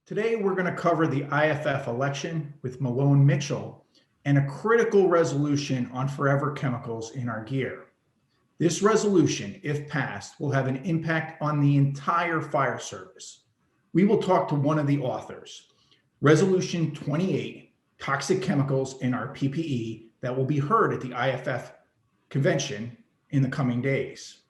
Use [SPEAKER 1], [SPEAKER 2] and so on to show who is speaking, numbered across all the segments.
[SPEAKER 1] Today, we're going to cover the IAFF election with Mahlon Mitchell and a critical resolution on forever chemicals in our gear. This resolution, if passed, will have an impact on the entire fire service. We will talk to one of the authors, Resolution 28, Toxic Chemicals in Our PPE, that will be heard at the IAFF convention in the coming days.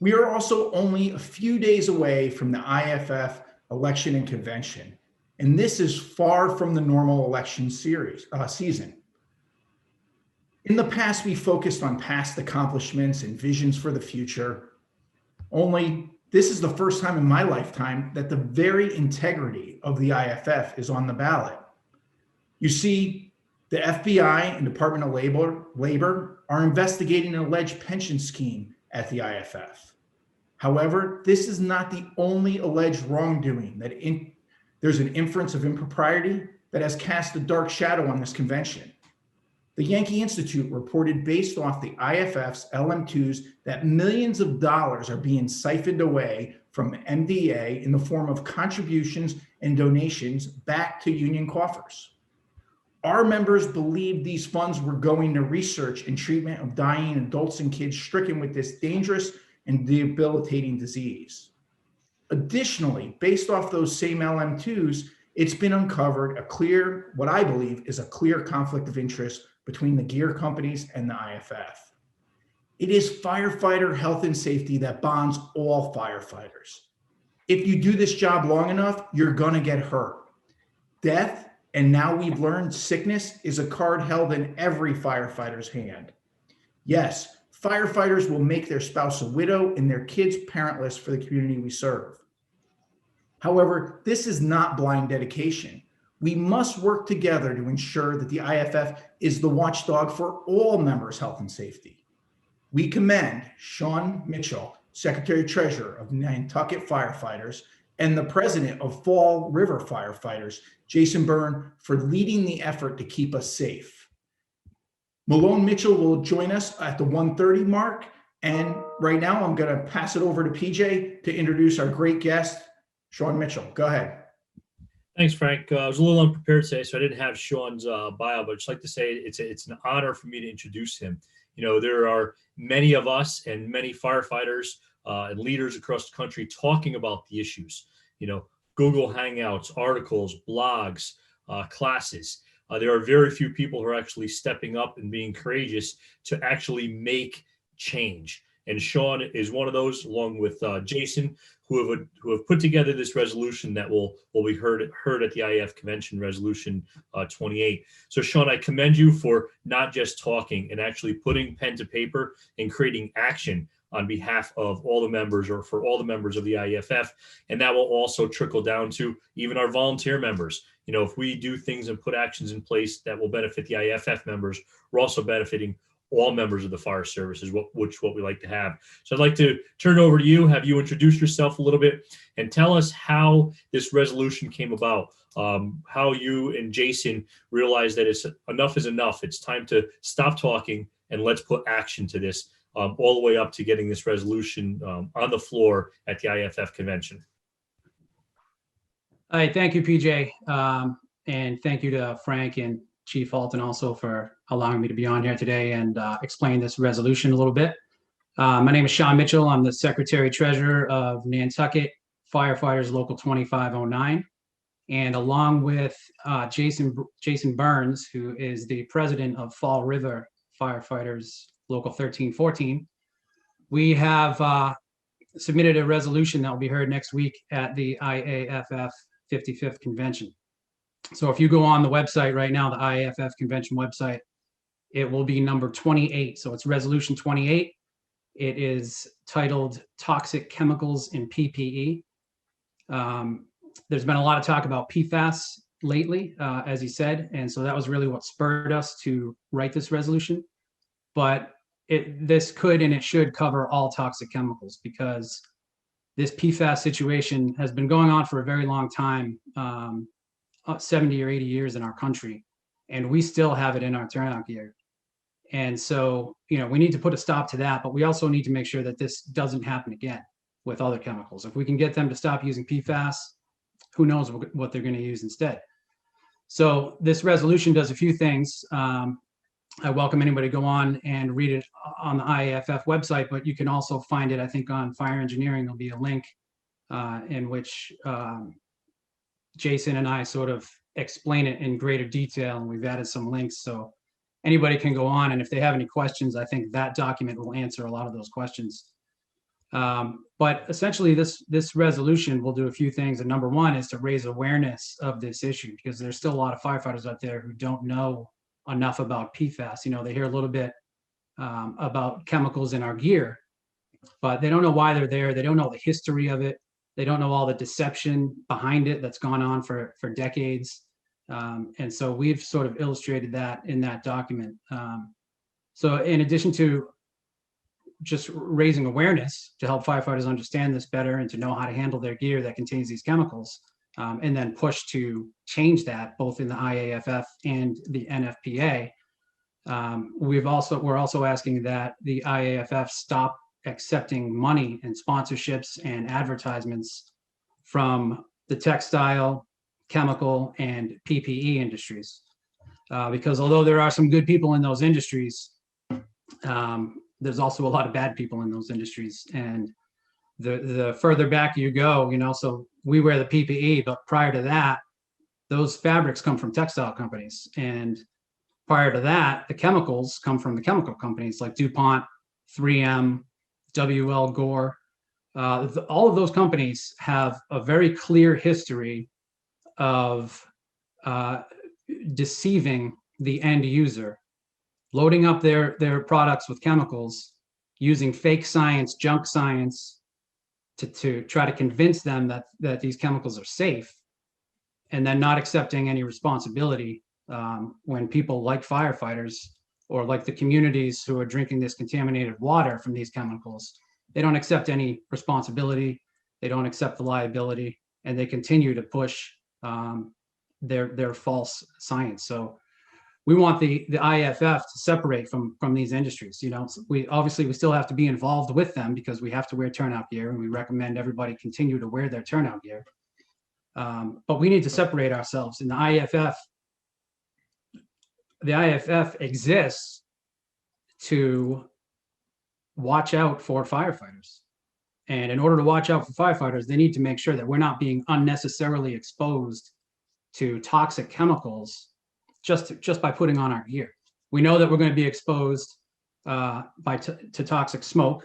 [SPEAKER 1] We are also only a few days away from the IAFF election and convention, and this is far from the normal election season. In the past, we focused on past accomplishments and visions for the future. Only this is the first time in my lifetime that the very integrity of the IAFF is on the ballot. You see, the FBI and Department of Labor are investigating an alleged pension scheme at the IAFF. However, this is not the only alleged wrongdoing there's an inference of impropriety that has cast a dark shadow on this convention. The Yankee Institute reported based off the IAFF's LM2s that millions of dollars are being siphoned away from MDA in the form of contributions and donations back to union coffers. Our members believed these funds were going to research and treatment of dying adults and kids stricken with this dangerous and debilitating disease. Additionally, based off those same LM2s, it's been uncovered what I believe is a clear conflict of interest between the gear companies and the IAFF. It is firefighter health and safety that bonds all firefighters. If you do this job long enough, you're gonna get hurt. Death, and now we've learned sickness, is a card held in every firefighter's hand. Yes, firefighters will make their spouse a widow and their kids parentless for the community we serve. However, this is not blind dedication. We must work together to ensure that the IAFF is the watchdog for all members' health and safety. We commend Mahlon Mitchell, Secretary-Treasurer of Nantucket Firefighters, and the President of Fall River Firefighters, Jason Byrne, for leading the effort to keep us safe. Mahlon Mitchell will join us at the 1:30 mark. And right now I'm going to pass it over to PJ to introduce our great guest, Mahlon Mitchell. Go ahead.
[SPEAKER 2] Thanks, Frank. I was a little unprepared today, so I didn't have Sean's bio, but I'd just like to say it's an honor for me to introduce him. You know, there are many of us and many firefighters and leaders across the country talking about the issues. You know, Google Hangouts, articles, blogs, classes. There are very few people who are actually stepping up and being courageous to actually make change. And Sean is one of those, along with Jason, who have put together this resolution that will be heard at the IAFF convention, Resolution 28. So Sean, I commend you for not just talking and actually putting pen to paper and creating action on behalf of all the members, or for all the members of the IAFF. And that will also trickle down to even our volunteer members. You know, if we do things and put actions in place that will benefit the IAFF members, we're also benefiting all members of the fire service, is what we like to have. So I'd like to turn it over to you, have you introduce yourself a little bit and tell us how this resolution came about, how you and Jason realized that enough is enough. It's time to stop talking and let's put action to this, all the way up to getting this resolution on the floor at the IAFF convention.
[SPEAKER 3] All right, thank you, PJ. And thank you to Frank and Chief Halton also for allowing me to be on here today and explain this resolution a little bit. My name is Mahlon Mitchell. I'm the Secretary Treasurer of Nantucket Firefighters Local 2509. And along with Jason Burns, who is the President of Fall River Firefighters Local 1314, we have submitted a resolution that will be heard next week at the IAFF 55th convention. So if you go on the website right now, the IAFF convention website, it will be number 28. So it's Resolution 28. It is titled Toxic Chemicals in PPE. There's been a lot of talk about PFAS lately, as he said, and so that was really what spurred us to write this resolution. But this could and it should cover all toxic chemicals, because this PFAS situation has been going on for a very long time, 70 or 80 years in our country, and we still have it in our turnout gear. And so, you know, we need to put a stop to that, but we also need to make sure that this doesn't happen again with other chemicals. If we can get them to stop using PFAS, who knows what they're going to use instead. So this resolution does a few things. I welcome anybody to go on and read it on the IAFF website, but you can also find it, I think, on Fire Engineering. There'll be a link in which Jason and I sort of explain it in greater detail, and we've added some links so anybody can go on, and if they have any questions, I think that document will answer a lot of those questions. But essentially, this resolution will do a few things, and number one is to raise awareness of this issue, because there's still a lot of firefighters out there who don't know enough about PFAS. You know, they hear a little bit about chemicals in our gear, but they don't know why they're there. They don't know the history of it. They don't know all the deception behind it that's gone on for decades. And so we've sort of illustrated that in that document. So in addition to just raising awareness to help firefighters understand this better and to know how to handle their gear that contains these chemicals, and then push to change that both in the IAFF and the NFPA, we're also asking that the IAFF stop accepting money and sponsorships and advertisements from the textile, chemical, and PPE industries. Because although there are some good people in those industries, there's also a lot of bad people in those industries. And the further back you go, you know, so we wear the PPE, but prior to that, those fabrics come from textile companies. And prior to that, the chemicals come from the chemical companies like DuPont, 3M, WL Gore. All of those companies have a very clear history of deceiving the end user, loading up their products with chemicals, using fake science, junk science, to try to convince them that these chemicals are safe, and then not accepting any responsibility when people like firefighters or like the communities who are drinking this contaminated water from these chemicals, they don't accept any responsibility, they don't accept the liability, and they continue to push their false science. So we want the IAFF to separate from these industries. You know, we still have to be involved with them because we have to wear turnout gear, and we recommend everybody continue to wear their turnout gear. But we need to separate ourselves. And the IAFF exists to watch out for firefighters. And in order to watch out for firefighters, they need to make sure that we're not being unnecessarily exposed to toxic chemicals just by putting on our gear. We know that we're going to be exposed to toxic smoke,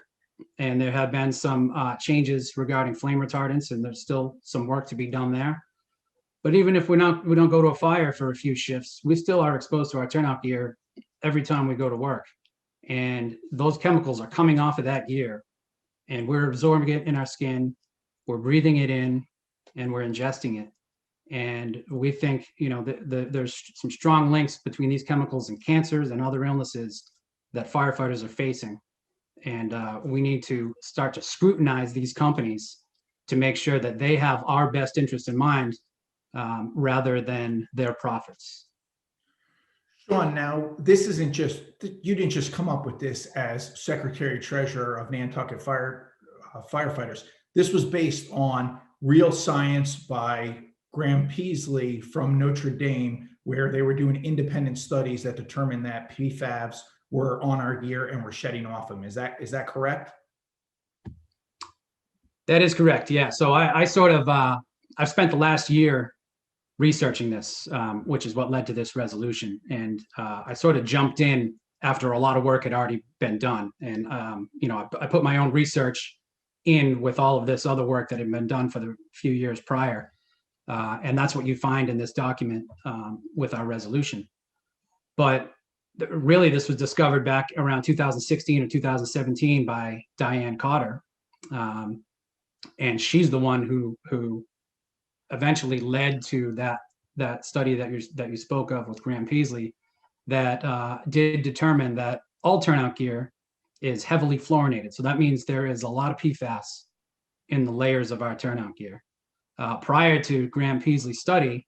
[SPEAKER 3] and there have been some changes regarding flame retardants, and there's still some work to be done there. But even if we don't go to a fire for a few shifts, we still are exposed to our turnout gear every time we go to work. And those chemicals are coming off of that gear, and we're absorbing it in our skin, we're breathing it in, and we're ingesting it. And we think, you know, there's some strong links between these chemicals and cancers and other illnesses that firefighters are facing. And we need to start to scrutinize these companies to make sure that they have our best interest in mind rather than their profits.
[SPEAKER 1] Sean, now this isn't just, you didn't just come up with this as Secretary Treasurer of Nantucket Firefighters. This was based on real science by Graham Peasley from Notre Dame, where they were doing independent studies that determined that PFAS were on our gear and were shedding off them. Is that correct?
[SPEAKER 3] That is correct. Yeah. So I sort of I've spent the last year researching this, which is what led to this resolution, and I sort of jumped in after a lot of work had already been done, and you know, I put my own research in with all of this other work that had been done for the few years prior. And that's what you find in this document with our resolution. But really, this was discovered back around 2016 or 2017 by Diane Cotter. And she's the one who eventually led to that study that you spoke of with Graham Peasley that did determine that all turnout gear is heavily fluorinated. So that means there is a lot of PFAS in the layers of our turnout gear. Prior to Graham Peasley's study,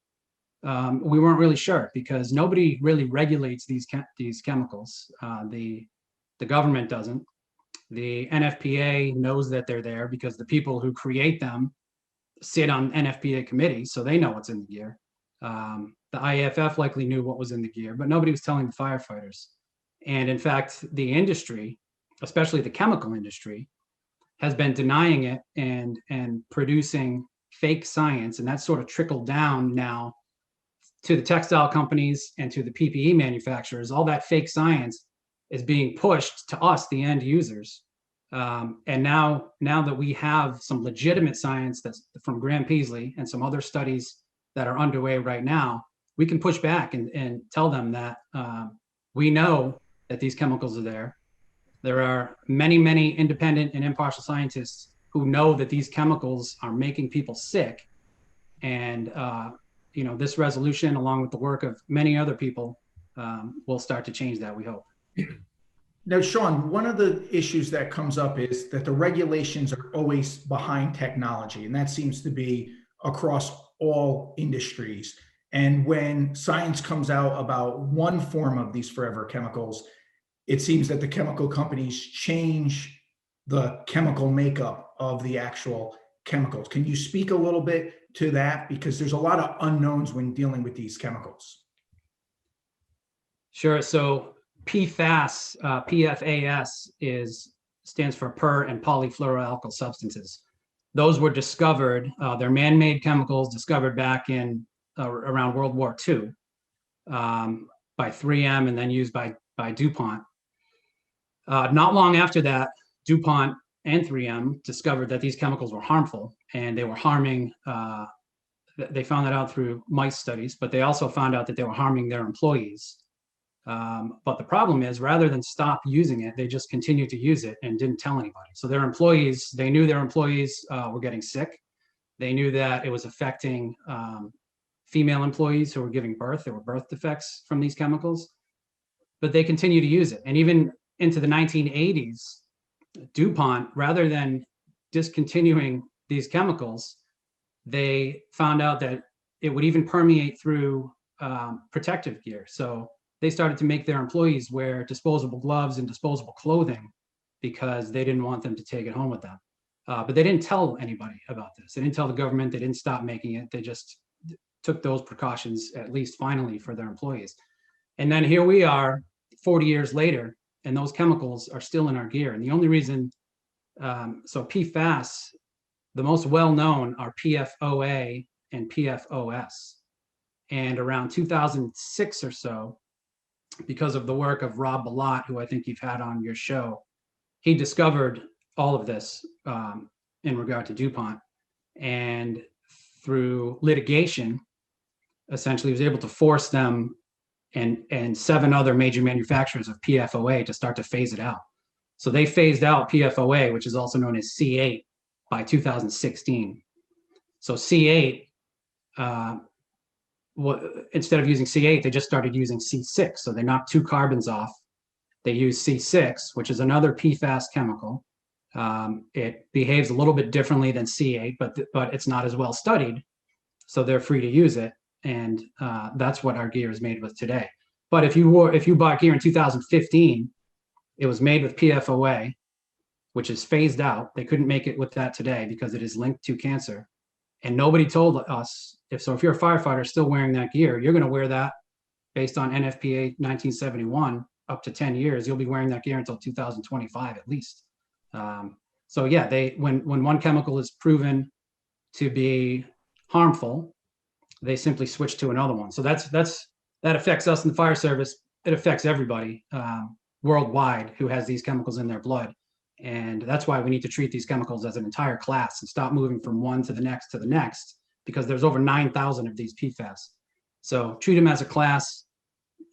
[SPEAKER 3] we weren't really sure because nobody really regulates these chemicals. The government doesn't. The NFPA knows that they're there because the people who create them sit on NFPA committees, so they know what's in the gear. The IAFF likely knew what was in the gear, but nobody was telling the firefighters. And in fact, the industry, especially the chemical industry, has been denying it and producing fake science, and that's sort of trickled down now to the textile companies and to the PPE manufacturers. All that fake science is being pushed to us, the end users. And now that we have some legitimate science that's from Graham Peasley and some other studies that are underway right now, we can push back and tell them that we know that these chemicals are there. There are many, many independent and impartial scientists who know that these chemicals are making people sick. And this resolution, along with the work of many other people, will start to change that, we hope.
[SPEAKER 1] Now, Sean, one of the issues that comes up is that the regulations are always behind technology, and that seems to be across all industries. And when science comes out about one form of these forever chemicals, it seems that the chemical companies change the chemical makeup of the actual chemicals. Can you speak a little bit to that? Because there's a lot of unknowns when dealing with these chemicals.
[SPEAKER 3] Sure. So PFAS, PFAS stands for per and polyfluoroalkyl substances. Those were discovered, they're man-made chemicals discovered back in around World War II by 3M and then used by DuPont. Not long after that, DuPont and 3M discovered that these chemicals were harmful, and they were harming, they found that out through mice studies, but they also found out that they were harming their employees. But the problem is, rather than stop using it, they just continued to use it and didn't tell anybody. So their employees, they knew their employees were getting sick. They knew that it was affecting female employees who were giving birth. There were birth defects from these chemicals, but they continue to use it. And even into the 1980s, DuPont, rather than discontinuing these chemicals, they found out that it would even permeate through protective gear. So they started to make their employees wear disposable gloves and disposable clothing because they didn't want them to take it home with them. But they didn't tell anybody about this. They didn't tell the government. They didn't stop making it. They just took those precautions, at least finally, for their employees. And then here we are 40 years later, and those chemicals are still in our gear. And the only reason, so PFAS, the most well-known are PFOA and PFOS. And around 2006 or so, because of the work of Rob Balott, who I think you've had on your show, he discovered all of this in regard to DuPont. And through litigation, essentially was able to force them and 7 other major manufacturers of PFOA to start to phase it out. So they phased out PFOA, which is also known as C8, by 2016. So C8, instead of using C8, they just started using C6. So they knocked 2 carbons off. They use C6, which is another PFAS chemical. It behaves a little bit differently than C8, but it's not as well studied. So they're free to use it. And that's what our gear is made with today. But if you bought gear in 2015, it was made with PFOA, which is phased out. They couldn't make it with that today because it is linked to cancer. And nobody told us, if you're a firefighter still wearing that gear, you're going to wear that based on NFPA 1971 up to 10 years. You'll be wearing that gear until 2025 at least. So yeah, when one chemical is proven to be harmful, they simply switch to another one. So that affects us in the fire service. It affects everybody worldwide who has these chemicals in their blood. And that's why we need to treat these chemicals as an entire class and stop moving from one to the next, because there's over 9,000 of these PFAS. So treat them as a class,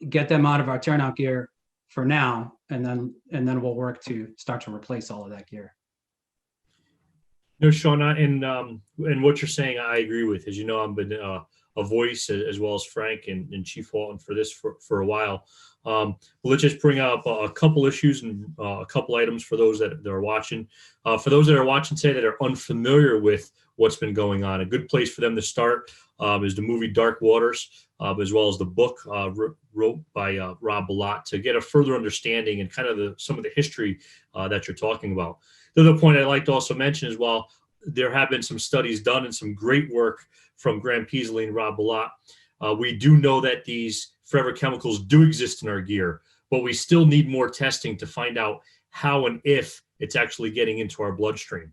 [SPEAKER 3] get them out of our turnout gear for now, and then we'll work to start to replace all of that gear.
[SPEAKER 2] No, Sean, and what you're saying, I agree with. As you know, I've been a voice, as well as Frank and Chief Halton, for this for a while. Let's just bring up a couple issues and a couple items for those that are watching. For those that are watching today that are unfamiliar with what's been going on, a good place for them to start is the movie Dark Waters, as well as the book wrote by Rob Balott, to get a further understanding and kind of some of the history that you're talking about. The other point I'd like to also mention as well, there have been some studies done and some great work from Graham Peasley and Rob Bilott. We do know that these forever chemicals do exist in our gear, but we still need more testing to find out how and if it's actually getting into our bloodstream.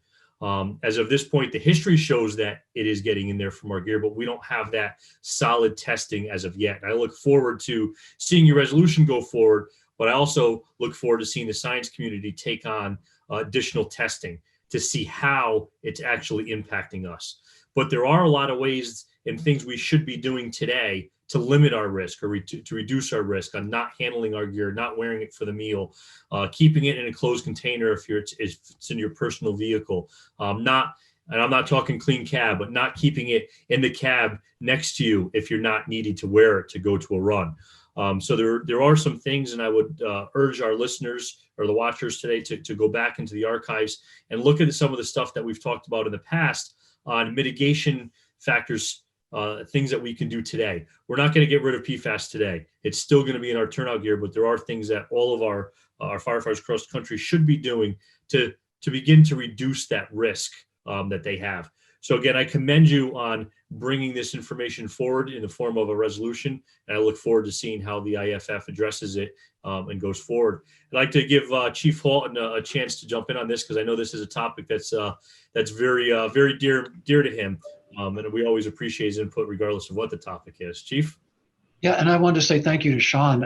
[SPEAKER 2] As of this point, the history shows that it is getting in there from our gear, but we don't have that solid testing as of yet. And I look forward to seeing your resolution go forward, but I also look forward to seeing the science community take on additional testing to see how it's actually impacting us. But there are a lot of ways and things we should be doing today to limit our risk or to reduce our risk on not handling our gear, not wearing it for the meal, keeping it in a closed container if it's in your personal vehicle, and I'm not talking clean cab, but not keeping it in the cab next to you if you're not needing to wear it to go to a run. So there are some things, and I would urge our listeners or the watchers today to go back into the archives and look at some of the stuff that we've talked about in the past on mitigation factors, things that we can do today. We're not going to get rid of PFAS today. It's still going to be in our turnout gear, but there are things that all of our firefighters across the country should be doing to begin to reduce that risk that they have. So again, I commend you on bringing this information forward in the form of a resolution, and I look forward to seeing how the IAFF addresses it and goes forward. I'd like to give Chief Halton a chance to jump in on this because I know this is a topic that's very dear to him, and we always appreciate his input regardless of what the topic is. Chief?
[SPEAKER 4] Yeah, and I wanted to say thank you to Sean.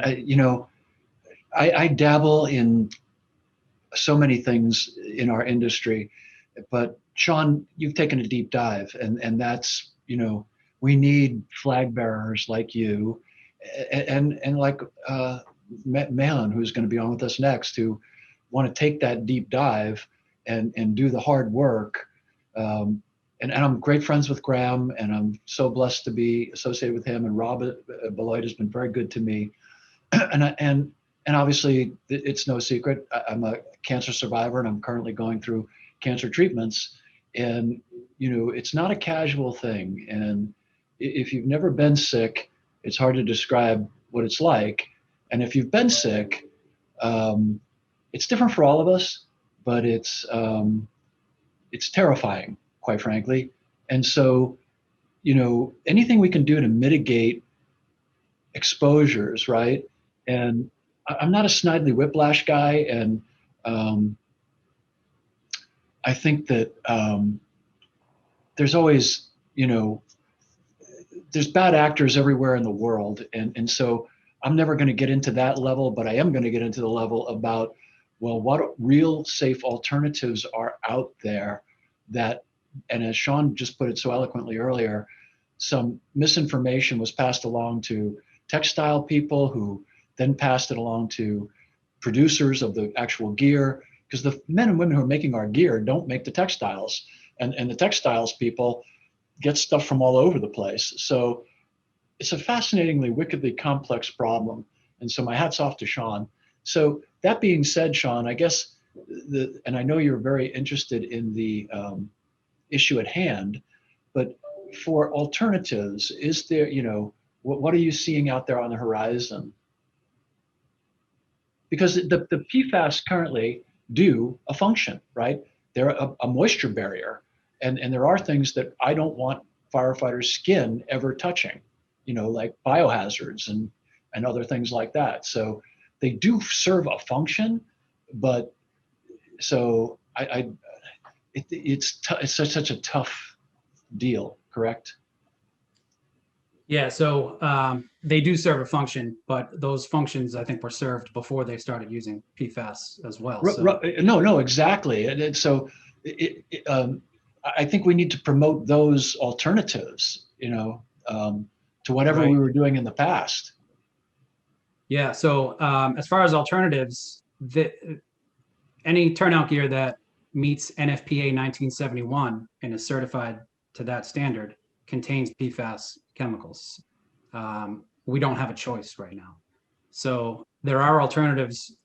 [SPEAKER 4] I dabble in so many things in our industry, but Sean, you've taken a deep dive, and that's, we need flag bearers like you and like Mahlon, who's going to be on with us next, who want to take that deep dive and do the hard work. And I'm great friends with Graham, and I'm so blessed to be associated with him. And Rob Bilott has been very good to me. And obviously, it's no secret, I'm a cancer survivor, and I'm currently going through cancer treatments. And it's not a casual thing. And if you've never been sick, it's hard to describe what it's like. And if you've been sick, it's different for all of us, but it's terrifying, quite frankly. And so, anything we can do to mitigate exposures, right? And I'm not a Snidely Whiplash guy, and I think that there's always, there's bad actors everywhere in the world. And so I'm never going to get into that level, but I am going to get into the level about, well, what real safe alternatives are out there that, and as Sean just put it so eloquently earlier, some misinformation was passed along to textile people who then passed it along to producers of the actual gear, because the men and women who are making our gear don't make the textiles, and the textiles people get stuff from all over the place. So it's a fascinatingly, wickedly complex problem. And so my hat's off to Sean. So that being said, Sean, I guess, and I know you're very interested in the issue at hand, but for alternatives, is there, what are you seeing out there on the horizon? Because the PFAS currently do a function, right? They're a moisture barrier. And there are things that I don't want firefighters' skin ever touching, like biohazards and other things like that. So they do serve a function, but so it's such a tough deal, correct?
[SPEAKER 3] Yeah, so they do serve a function, but those functions I think were served before they started using PFAS as well. So.
[SPEAKER 4] No, exactly. And so I think we need to promote those alternatives, to whatever we were doing in the past.
[SPEAKER 3] Yeah, so as far as alternatives, any turnout gear that meets NFPA 1971 and is certified to that standard contains PFAS chemicals. We don't have a choice right now. So there are alternatives,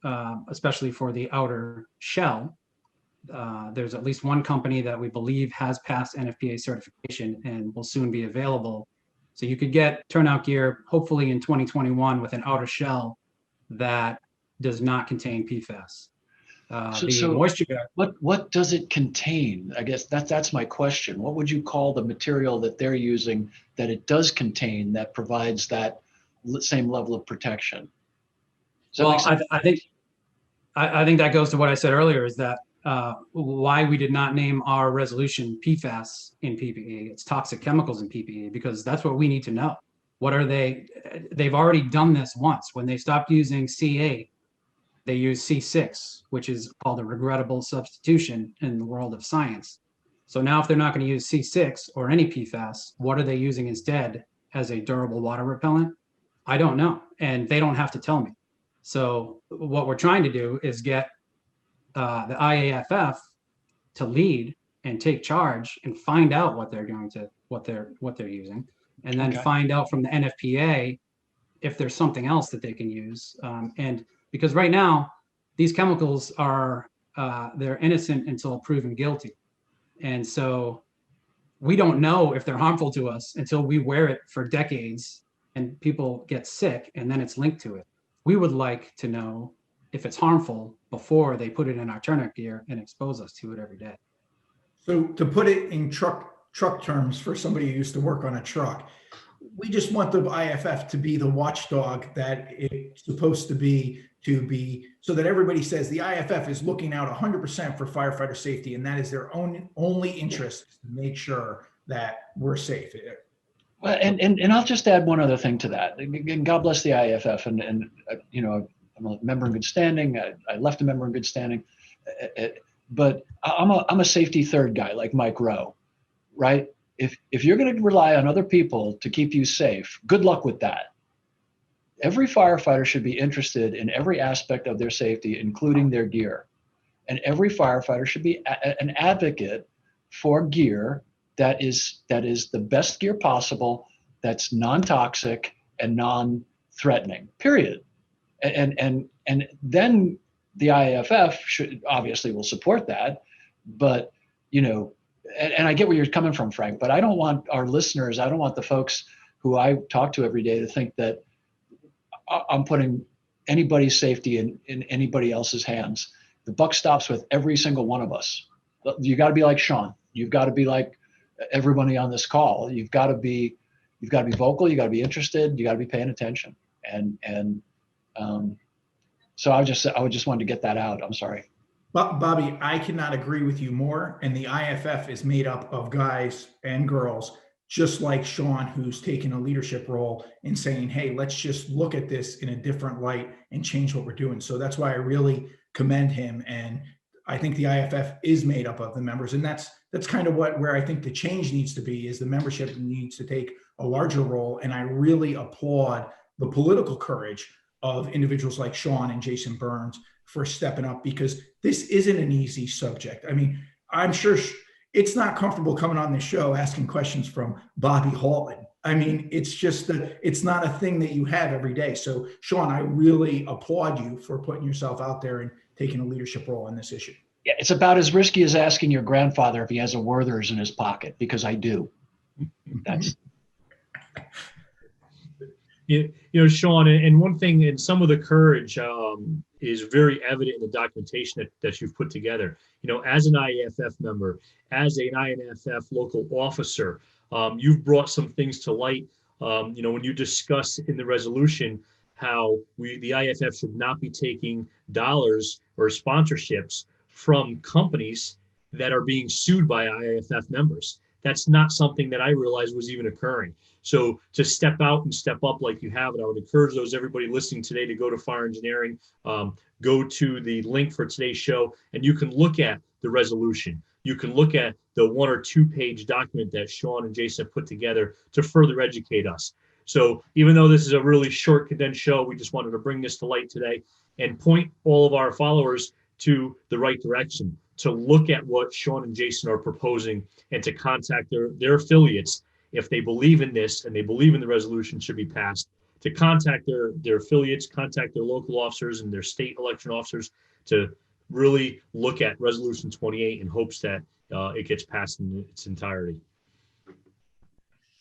[SPEAKER 3] especially for the outer shell. There's at least one company that we believe has passed NFPA certification and will soon be available. So you could get turnout gear, hopefully in 2021, with an outer shell that does not contain PFAS. the moisture guard.
[SPEAKER 4] What does it contain? I guess that's my question. What would you call the material that they're using that it does contain that provides that same level of protection?
[SPEAKER 3] Well, I think that goes to what I said earlier, is that why we did not name our resolution PFAS in PPE. It's toxic chemicals in PPE, because that's what we need to know. What are they? They've already done this once. When they stopped using C8, they used C6, which is called a regrettable substitution in the world of science. So now if they're not going to use C6 or any PFAS, what are they using instead as a durable water repellent? I don't know. And they don't have to tell me. So what we're trying to do is get the IAFF to lead and take charge and find out what they're using, and then find out from the NFPA if there's something else that they can use. And because right now these chemicals are they're innocent until proven guilty, and so we don't know if they're harmful to us until we wear it for decades and people get sick, and then it's linked to it. We would like to know if it's harmful before they put it in our turnout gear and expose us to it every day.
[SPEAKER 1] So to put it in truck terms, for somebody who used to work on a truck, we just want the IAFF to be the watchdog that it's supposed to be, so that everybody says the IAFF is looking out 100% for firefighter safety, and that is their only interest, to make sure that we're safe.
[SPEAKER 4] Well, and I'll just add one other thing to that. And God bless the IAFF, and you know, I'm a member in good standing. I left a member in good standing, but I'm a safety third guy like Mike Rowe, right? If you're going to rely on other people to keep you safe, good luck with that. Every firefighter should be interested in every aspect of their safety, including their gear. And every firefighter should be an advocate for gear that is the best gear possible, that's non-toxic and non-threatening, period. And then the IAFF should obviously will support that, but you know, and I get where you're coming from, Frank, but I don't want our listeners, I don't want the folks who I talk to every day to think that I'm putting anybody's safety in anybody else's hands. The buck stops with every single one of us. You got to be like Sean. You've got to be like everybody on this call. You've got to be vocal. You got to be interested. You got to be paying attention. So I just wanted to get that out. I'm sorry.
[SPEAKER 1] Bobby, I cannot agree with you more. And the IAFF is made up of guys and girls just like Sean, who's taken a leadership role in saying, hey, let's just look at this in a different light and change what we're doing. So that's why I really commend him. And I think the IAFF is made up of the members. And that's kind of where I think the change needs to be, is the membership needs to take a larger role. And I really applaud the political courage of individuals like Sean and Jason Burns for stepping up, because this isn't an easy subject. I mean, I'm sure it's not comfortable coming on this show asking questions from Bobby Halton. I mean, it's just that it's not a thing that you have every day. So Sean, I really applaud you for putting yourself out there and taking a leadership role in this issue.
[SPEAKER 4] Yeah, it's about as risky as asking your grandfather if he has a Werther's in his pocket, because I do. That's
[SPEAKER 2] you know, Sean, and one thing, and some of the courage is very evident in the documentation that you've put together. You know, as an IAFF member, as an IAFF local officer, you've brought some things to light. You know, when you discuss in the resolution how the IAFF should not be taking dollars or sponsorships from companies that are being sued by IAFF members. That's not something that I realized was even occurring. So to step out and step up like you have, and I would encourage everybody listening today to go to Fire Engineering, go to the link for today's show, and you can look at the resolution. You can look at the 1 or 2 page document that Sean and Jason put together to further educate us. So even though this is a really short, condensed show, we just wanted to bring this to light today and point all of our followers to the right direction, to look at what Sean and Jason are proposing, and to contact their affiliates if they believe in this and they believe in the resolution should be passed, to contact their affiliates, contact their local officers and their state election officers to really look at Resolution 28 in hopes that it gets passed in its entirety.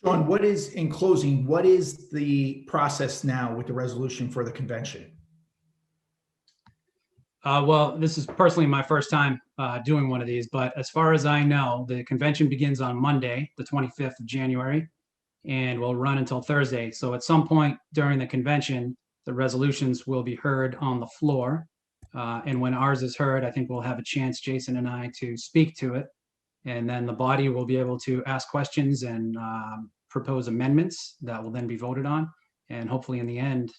[SPEAKER 1] Sean, in closing, what is the process now with the resolution for the convention?
[SPEAKER 3] Well, this is personally my first time doing one of these, but as far as I know, the convention begins on Monday, the 25th of January, and will run until Thursday. So at some point during the convention, the resolutions will be heard on the floor. And when ours is heard, I think we'll have a chance, Jason and I, to speak to it. And then the body will be able to ask questions and propose amendments that will then be voted on. And hopefully in the end,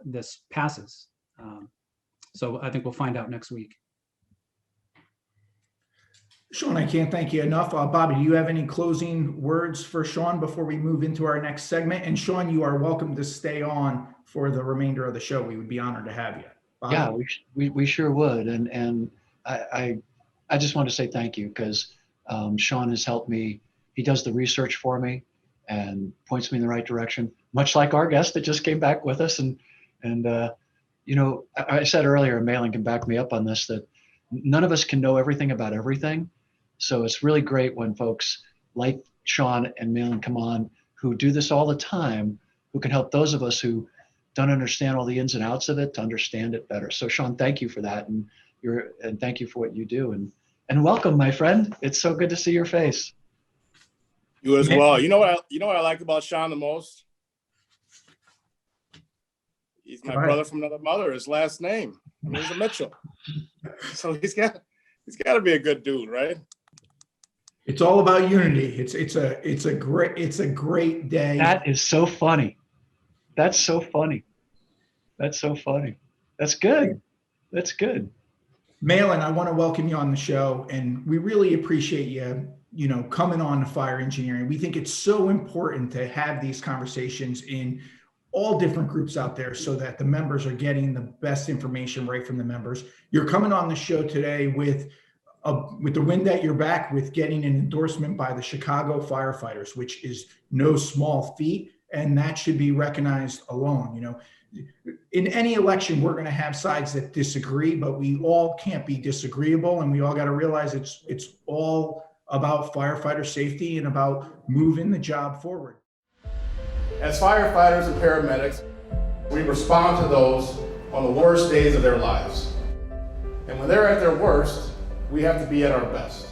[SPEAKER 3] this passes. So I think we'll find out next week.
[SPEAKER 1] Sean, I can't thank you enough. Bobby, do you have any closing words for Sean before we move into our next segment? And Sean, you are welcome to stay on for the remainder of the show. We would be honored to have you. Bobby?
[SPEAKER 4] Yeah, we sure would. And I just want to say thank you because Sean has helped me. He does the research for me and points me in the right direction, much like our guest that just came back with us. And you know, I said earlier, and Mahlon can back me up on this, that none of us can know everything about everything. So it's really great when folks like Sean and Mahlon come on who do this all the time, who can help those of us who don't understand all the ins and outs of it to understand it better. So Sean, thank you for that. And thank you for what you do. And welcome, my friend. It's so good to see your face.
[SPEAKER 5] You as well. You know what I like about Sean the most? He's my brother from another mother. His last name, he's a Mitchell. So he's got to be a good dude, right?
[SPEAKER 1] It's all about unity. It's a great day.
[SPEAKER 4] That is so funny. That's so funny. That's so funny. That's good. That's good.
[SPEAKER 1] Mahlon, I want to welcome you on the show, and we really appreciate you coming on to fire engineering. We think it's so important to have these conversations in all different groups out there so that the members are getting the best information right from the members. You're coming on the show today with the wind at your back, with getting an endorsement by the Chicago firefighters, which is no small feat, and that should be recognized alone. You know, in any election, we're going to have sides that disagree, but we all can't be disagreeable, and we all got to realize it's all about firefighter safety and about moving the job forward.
[SPEAKER 5] As firefighters and paramedics, we respond to those on the worst days of their lives. And when they're at their worst, we have to be at our best.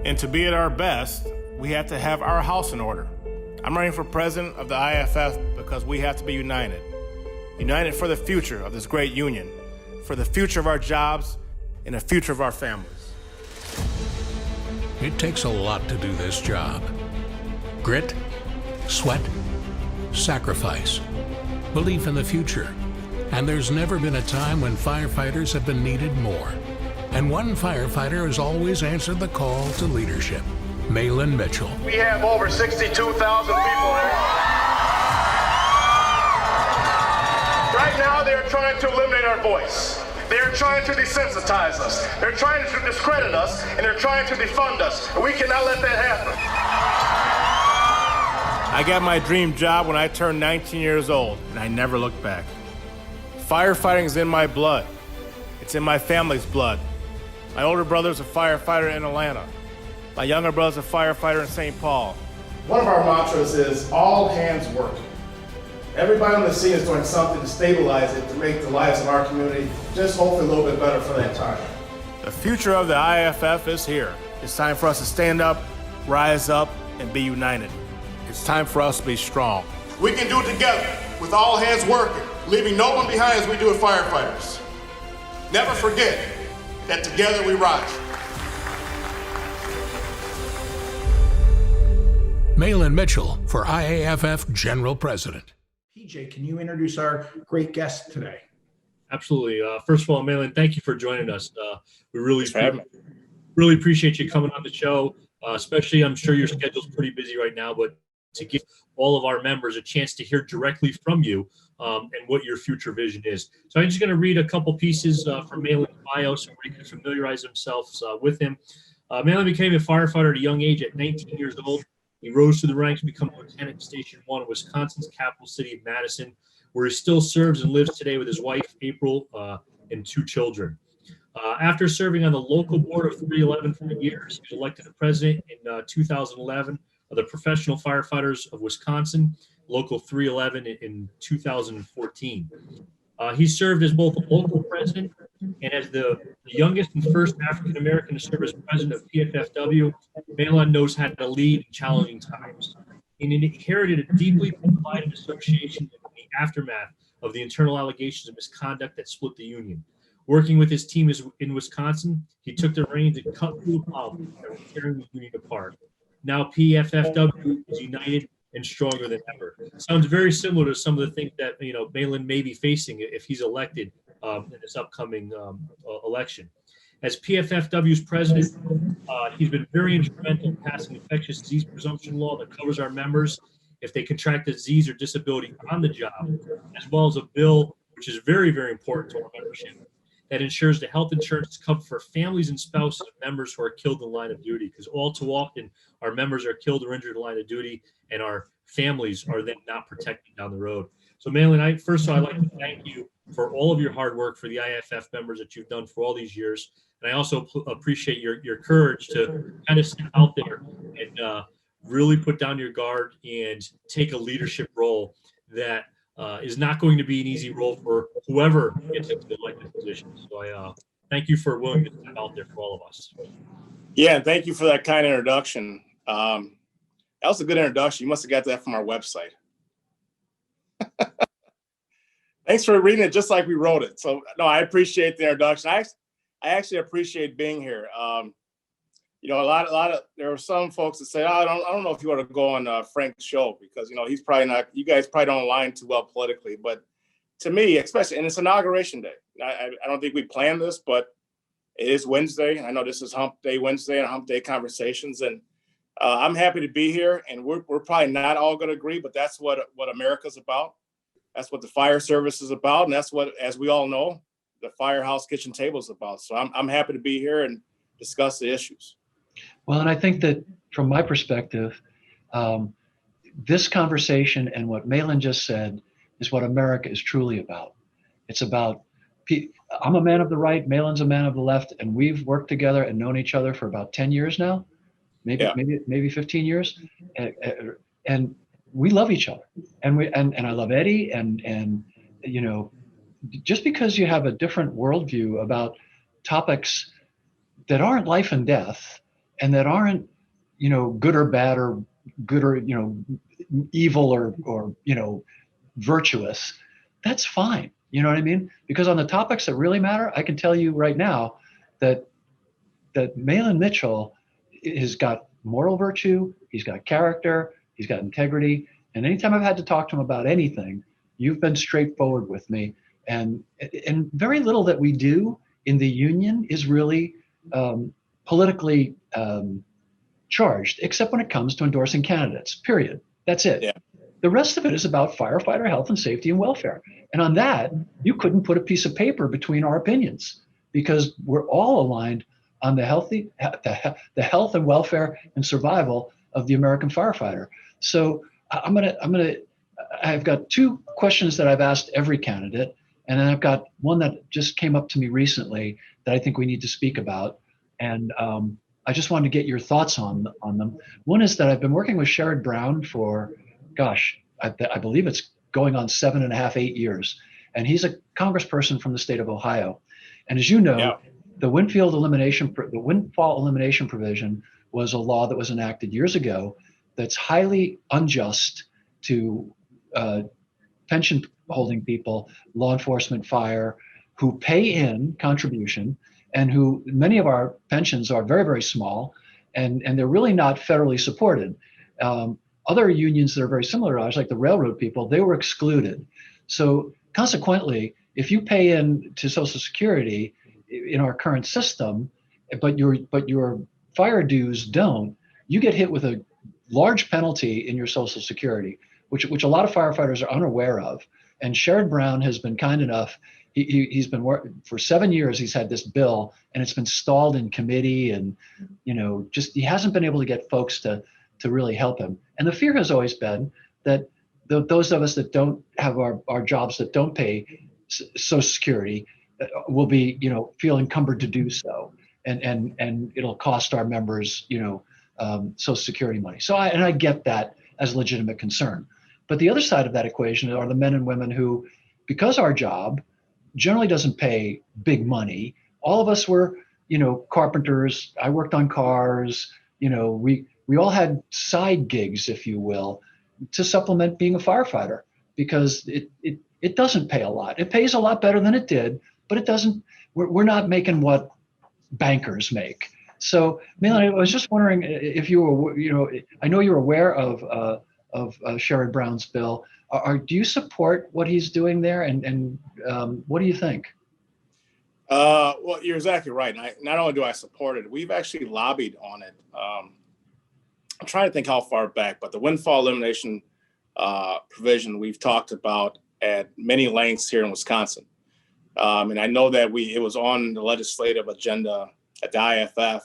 [SPEAKER 5] And to be at our best, we have to have our house in order. I'm running for president of the IAFF because we have to be united. United for the future of this great union, for the future of our jobs, and the future of our families.
[SPEAKER 6] It takes a lot to do this job. Grit, sweat, sacrifice, belief in the future. And there's never been a time when firefighters have been needed more. And one firefighter has always answered the call to leadership, Mahlon Mitchell.
[SPEAKER 5] We have over 62,000 people here. Right now, they're trying to eliminate our voice. They're trying to desensitize us. They're trying to discredit us, and they're trying to defund us. And we cannot let that happen. I got my dream job when I turned 19 years old, and I never looked back. Firefighting is in my blood. It's in my family's blood. My older brother's a firefighter in Atlanta. My younger brother's a firefighter in St. Paul. One of our mantras is all hands working. Everybody on the scene is doing something to stabilize it, to make the lives of our community just hopefully a little bit better for that time. The future of the IAFF is here. It's time for us to stand up, rise up, and be united. It's time for us to be strong. We can do it together, with all hands working, leaving no one behind as we do with firefighters. Never forget that together we rise.
[SPEAKER 6] Mahlon Mitchell for IAFF General President.
[SPEAKER 1] P.J., can you introduce our great guest today?
[SPEAKER 2] Absolutely. First of all, Mahlon, thank you for joining us. We really appreciate you coming on the show, especially I'm sure your schedule's pretty busy right now, but to give all of our members a chance to hear directly from you and what your future vision is. So I'm just going to read a couple pieces from Mahlon's bio so we can familiarize themselves with him. Mahlon became a firefighter at a young age at 19 years old. He rose through the ranks to become lieutenant in Station 1 of Wisconsin's capital city of Madison, where he still serves and lives today with his wife, April, and 2 children. After serving on the local board of 311 for years, he was elected to president in 2011 of the Professional Firefighters of Wisconsin, Local 311 in 2014. He served as both a local president And as the youngest and first African-American to serve as president of PFFW, Mahlon knows how to lead in challenging times. He inherited a deeply divided association in the aftermath of the internal allegations of misconduct that split the union. Working with his team in Wisconsin, he took the reins and cut through the problems that were tearing the union apart. Now PFFW is united and stronger than ever. Sounds very similar to some of the things that Mahlon may be facing if he's elected in this upcoming election. As PFFW's president, he's been very instrumental in passing an infectious disease presumption law that covers our members if they contract a disease or disability on the job, as well as a bill which is very, very important to our membership that ensures the health insurance is covered for families and spouses of members who are killed in the line of duty, because all too often our members are killed or injured in the line of duty and our families are then not protected down the road. So Mahlon, first of all, I'd like to thank you for all of your hard work for the IAFF members that you've done for all these years. And I also appreciate your courage to kind of sit out there and really put down your guard and take a leadership role that is not going to be an easy role for whoever gets into the elected position. So I thank you for willing to step out there for all of us.
[SPEAKER 5] Yeah, and thank you for that kind introduction. That was a good introduction. You must have got that from our website. Thanks for reading it just like we wrote it. So no, I appreciate the introduction. I actually appreciate being here. A lot of there were some folks that say, oh, I don't know if you want to go on Frank's show because he's probably not. You guys probably don't align too well politically. But to me, especially, and it's inauguration day. I don't think we planned this, but it is Wednesday. I know this is Hump Day Wednesday and Hump Day conversations, and I'm happy to be here. And we're probably not all going to agree, but that's what America's about. That's what the fire service is about, and that's what, as we all know, the Firehouse Kitchen Table is about. So I'm happy to be here and discuss the issues.
[SPEAKER 4] Well, and I think that from my perspective, this conversation and what Mahlon just said is what America is truly about. It's about, I'm a man of the right, Mahlon's a man of the left, and we've worked together and known each other for about 10 years now, maybe 15 years. And we love each other. And I love Eddie. And just because you have a different worldview about topics that aren't life and death, and that aren't, good or bad or good or, evil or virtuous, that's fine. You know what I mean? Because on the topics that really matter, I can tell you right now that Mahlon Mitchell has got moral virtue, he's got character, he's got integrity. And anytime I've had to talk to him about anything, you've been straightforward with me. And very little that we do in the union is really politically charged, except when it comes to endorsing candidates, period. That's it. Yeah. The rest of it is about firefighter health and safety and welfare. And on that, you couldn't put a piece of paper between our opinions because we're all aligned on the health and welfare and survival of the American firefighter. So I've got two questions that I've asked every candidate, and then I've got one that just came up to me recently that I think we need to speak about. And I just wanted to get your thoughts on them. One is that I've been working with Sherrod Brown for, I believe it's going on 7.5, 8 years. And he's a congressperson from the state of Ohio. And as you know, the windfall elimination provision was a law that was enacted years ago that's highly unjust to pension holding people, law enforcement, fire, who pay in contribution and who many of our pensions are very, very small and they're really not federally supported. Other unions that are very similar to ours, like the railroad people, they were excluded. So consequently, if you pay in to Social Security in our current system, but your fire dues don't, you get hit with a large penalty in your Social Security, which a lot of firefighters are unaware of. And Sherrod Brown has been kind enough. He's been working for 7 years. He's had this bill, and it's been stalled in committee, and just he hasn't been able to get folks to really help him. And the fear has always been that those of us that don't have our jobs that don't pay Social Security will be feel encumbered to do so, and it'll cost our members Social Security money. So I get that as a legitimate concern. But the other side of that equation are the men and women who, because our job generally doesn't pay big money. All of us were, carpenters. I worked on cars. We all had side gigs, if you will, to supplement being a firefighter, because it doesn't pay a lot. It pays a lot better than it did, but it doesn't. We're not making what bankers make. So, Mahlon, I was just wondering if you were, I know you're aware of Sherrod Brown's bill. Do you support what he's doing there, and what do you think?
[SPEAKER 5] Well, you're exactly right. And not only do I support it, we've actually lobbied on it. I'm trying to think how far back, but the windfall elimination provision we've talked about at many lengths here in Wisconsin. And I know that it was on the legislative agenda at the IAFF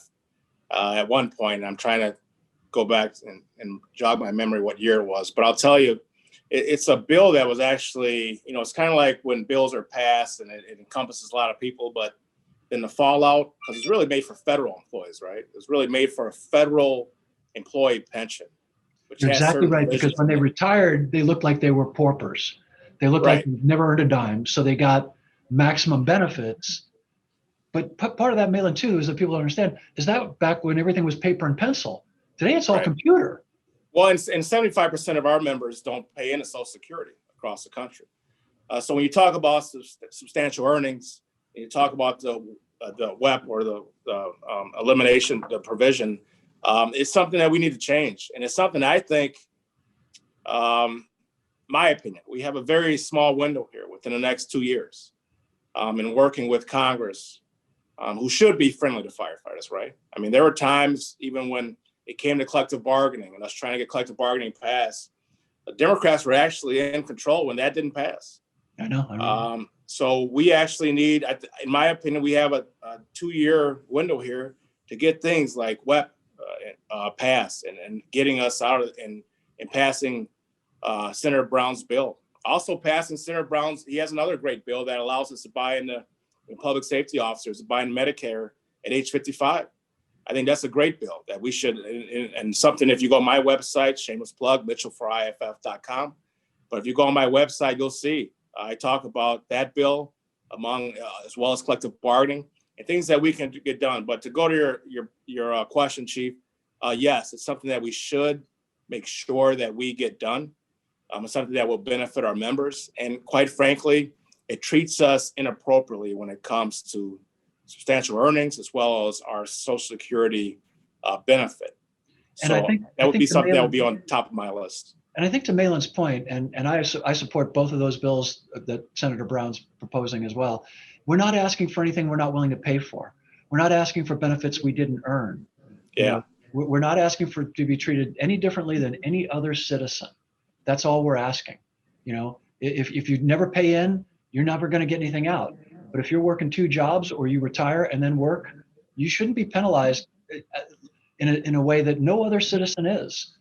[SPEAKER 5] at one point. And I'm trying to go back and jog my memory what year it was. But I'll tell you, it's a bill that was actually, it's kind of like when bills are passed and it encompasses a lot of people, but then the fallout, because it's really made for federal employees, right? It's really made for a federal employee pension.
[SPEAKER 4] You're exactly right, because when they retired, they looked like they were paupers. They looked like they've never earned a dime. So they got maximum benefits. But part of that, Mahlon, too, is that people don't understand, is that back when everything was paper and pencil. Today, it's all computer.
[SPEAKER 5] Well, and 75% of our members don't pay into Social Security across the country. So when you talk about substantial earnings, and you talk about the WEP or the elimination, the provision, it's something that we need to change. And it's something I think, my opinion, we have a very small window here within the next 2 years in working with Congress, who should be friendly to firefighters, right? I mean, there were times even when it came to collective bargaining and us trying to get collective bargaining passed, the Democrats were actually in control when that didn't pass.
[SPEAKER 4] I know.
[SPEAKER 5] So we actually need, in my opinion, we have a 2-year window here to get things like WEP passed and getting us out of and passing Senator Brown's bill. Also passing Senator Brown's, he has another great bill that allows us to buy in the public safety officers, to buy in Medicare at age 55. I think that's a great bill that we should, and something, if you go on my website, shameless plug, mitchellforiaff.com. But if you go on my website, you'll see I talk about that bill among, as well as collective bargaining and things that we can get done. But to go to your question, Chief, yes, it's something that we should make sure that we get done. It's something that will benefit our members. And quite frankly, it treats us inappropriately when it comes to substantial earnings as well as our Social Security benefit.
[SPEAKER 4] And
[SPEAKER 5] so
[SPEAKER 4] I think
[SPEAKER 5] that would be something that would be on top of my list.
[SPEAKER 4] And I think to Mahlon's point, and I support both of those bills that Senator Brown's proposing as well. We're not asking for anything we're not willing to pay for. We're not asking for benefits we didn't earn.
[SPEAKER 5] Yeah.
[SPEAKER 4] We're not asking to be treated any differently than any other citizen. That's all we're asking. If you never pay in, you're never going to get anything out. But if you're working 2 jobs or you retire and then work, you shouldn't be penalized in a way that no other citizen is,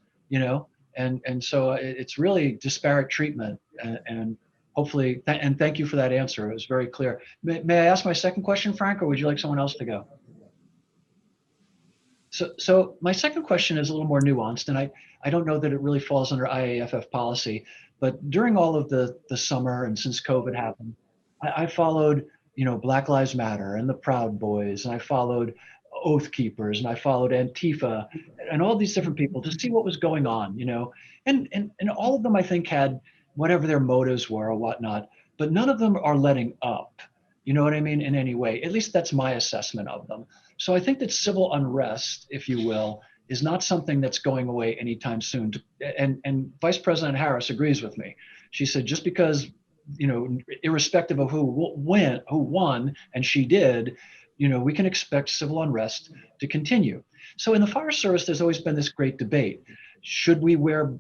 [SPEAKER 4] and so it's really disparate treatment. And hopefully, and thank you for that answer. It was very clear. May I ask my second question, Frank, or would you like someone else to go? So my second question is a little more nuanced, and I don't know that it really falls under IAFF policy, but during all of the summer and since COVID happened, I followed, Black Lives Matter and the Proud Boys, and I followed Oath Keepers, and I followed Antifa and all these different people to see what was going on, and all of them, I think, had whatever their motives were or whatnot, but none of them are letting up, you know what I mean, in any way. At least that's my assessment of them. So I think that civil unrest, if you will, is not something that's going away anytime soon. And Vice President Harris agrees with me. She said, just because, irrespective of who won, and she did, we can expect civil unrest to continue. So in the fire service, there's always been this great debate. Should we wear,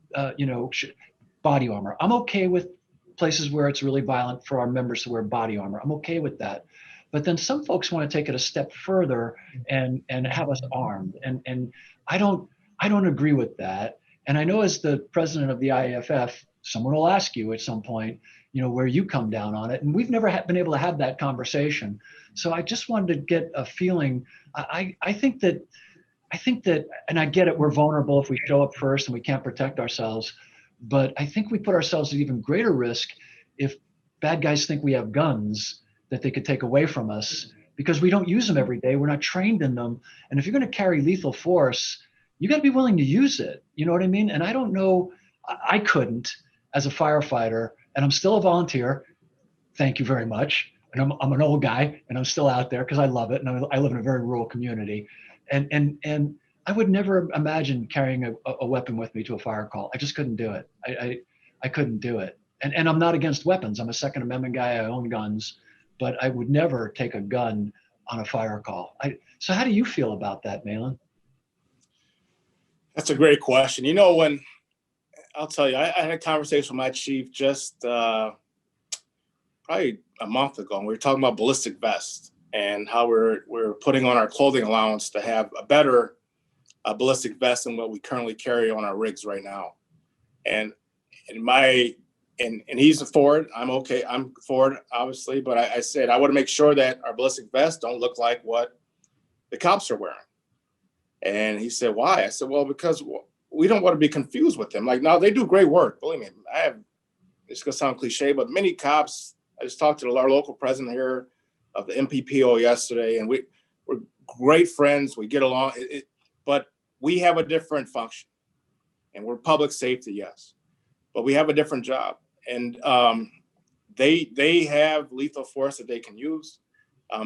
[SPEAKER 4] body armor? I'm okay with places where it's really violent for our members to wear body armor. I'm okay with that. But then some folks want to take it a step further and have us armed. And I don't agree with that. And I know as the president of the IAFF, someone will ask you at some point, where you come down on it. And we've never been able to have that conversation. So I just wanted to get a feeling. I think that, and I get it, we're vulnerable if we show up first and we can't protect ourselves. But I think we put ourselves at even greater risk if bad guys think we have guns that they could take away from us because we don't use them every day. We're not trained in them. And if you're going to carry lethal force, you got to be willing to use it. You know what I mean? And I don't know, I couldn't as a firefighter, and I'm still a volunteer. Thank you very much. And I'm an old guy, and I'm still out there because I love it, and I live in a very rural community, and I would never imagine carrying a weapon with me to a fire call. I just couldn't do it. I couldn't do it. And I'm not against weapons. I'm a Second Amendment guy. I own guns, but I would never take a gun on a fire call. So how do you feel about that, Mahlon?
[SPEAKER 5] That's a great question. You know, I'll tell you, I had a conversation with my chief just probably a month ago, and we were talking about ballistic vests and how we're putting on our clothing allowance to have a better ballistic vest than what we currently carry on our rigs right now. And he's for it. I'm okay. I'm for it, obviously. But I said I want to make sure that our ballistic vests don't look like what the cops are wearing. And he said, why? I said, well, because we don't want to be confused with them. Like, no, they do great work. Believe me, it's going to sound cliche, but many cops, I just talked to our local president here of the MPPO yesterday, and we're great friends. We get along, but we have a different function. And we're public safety, yes, but we have a different job. And they have lethal force that they can use.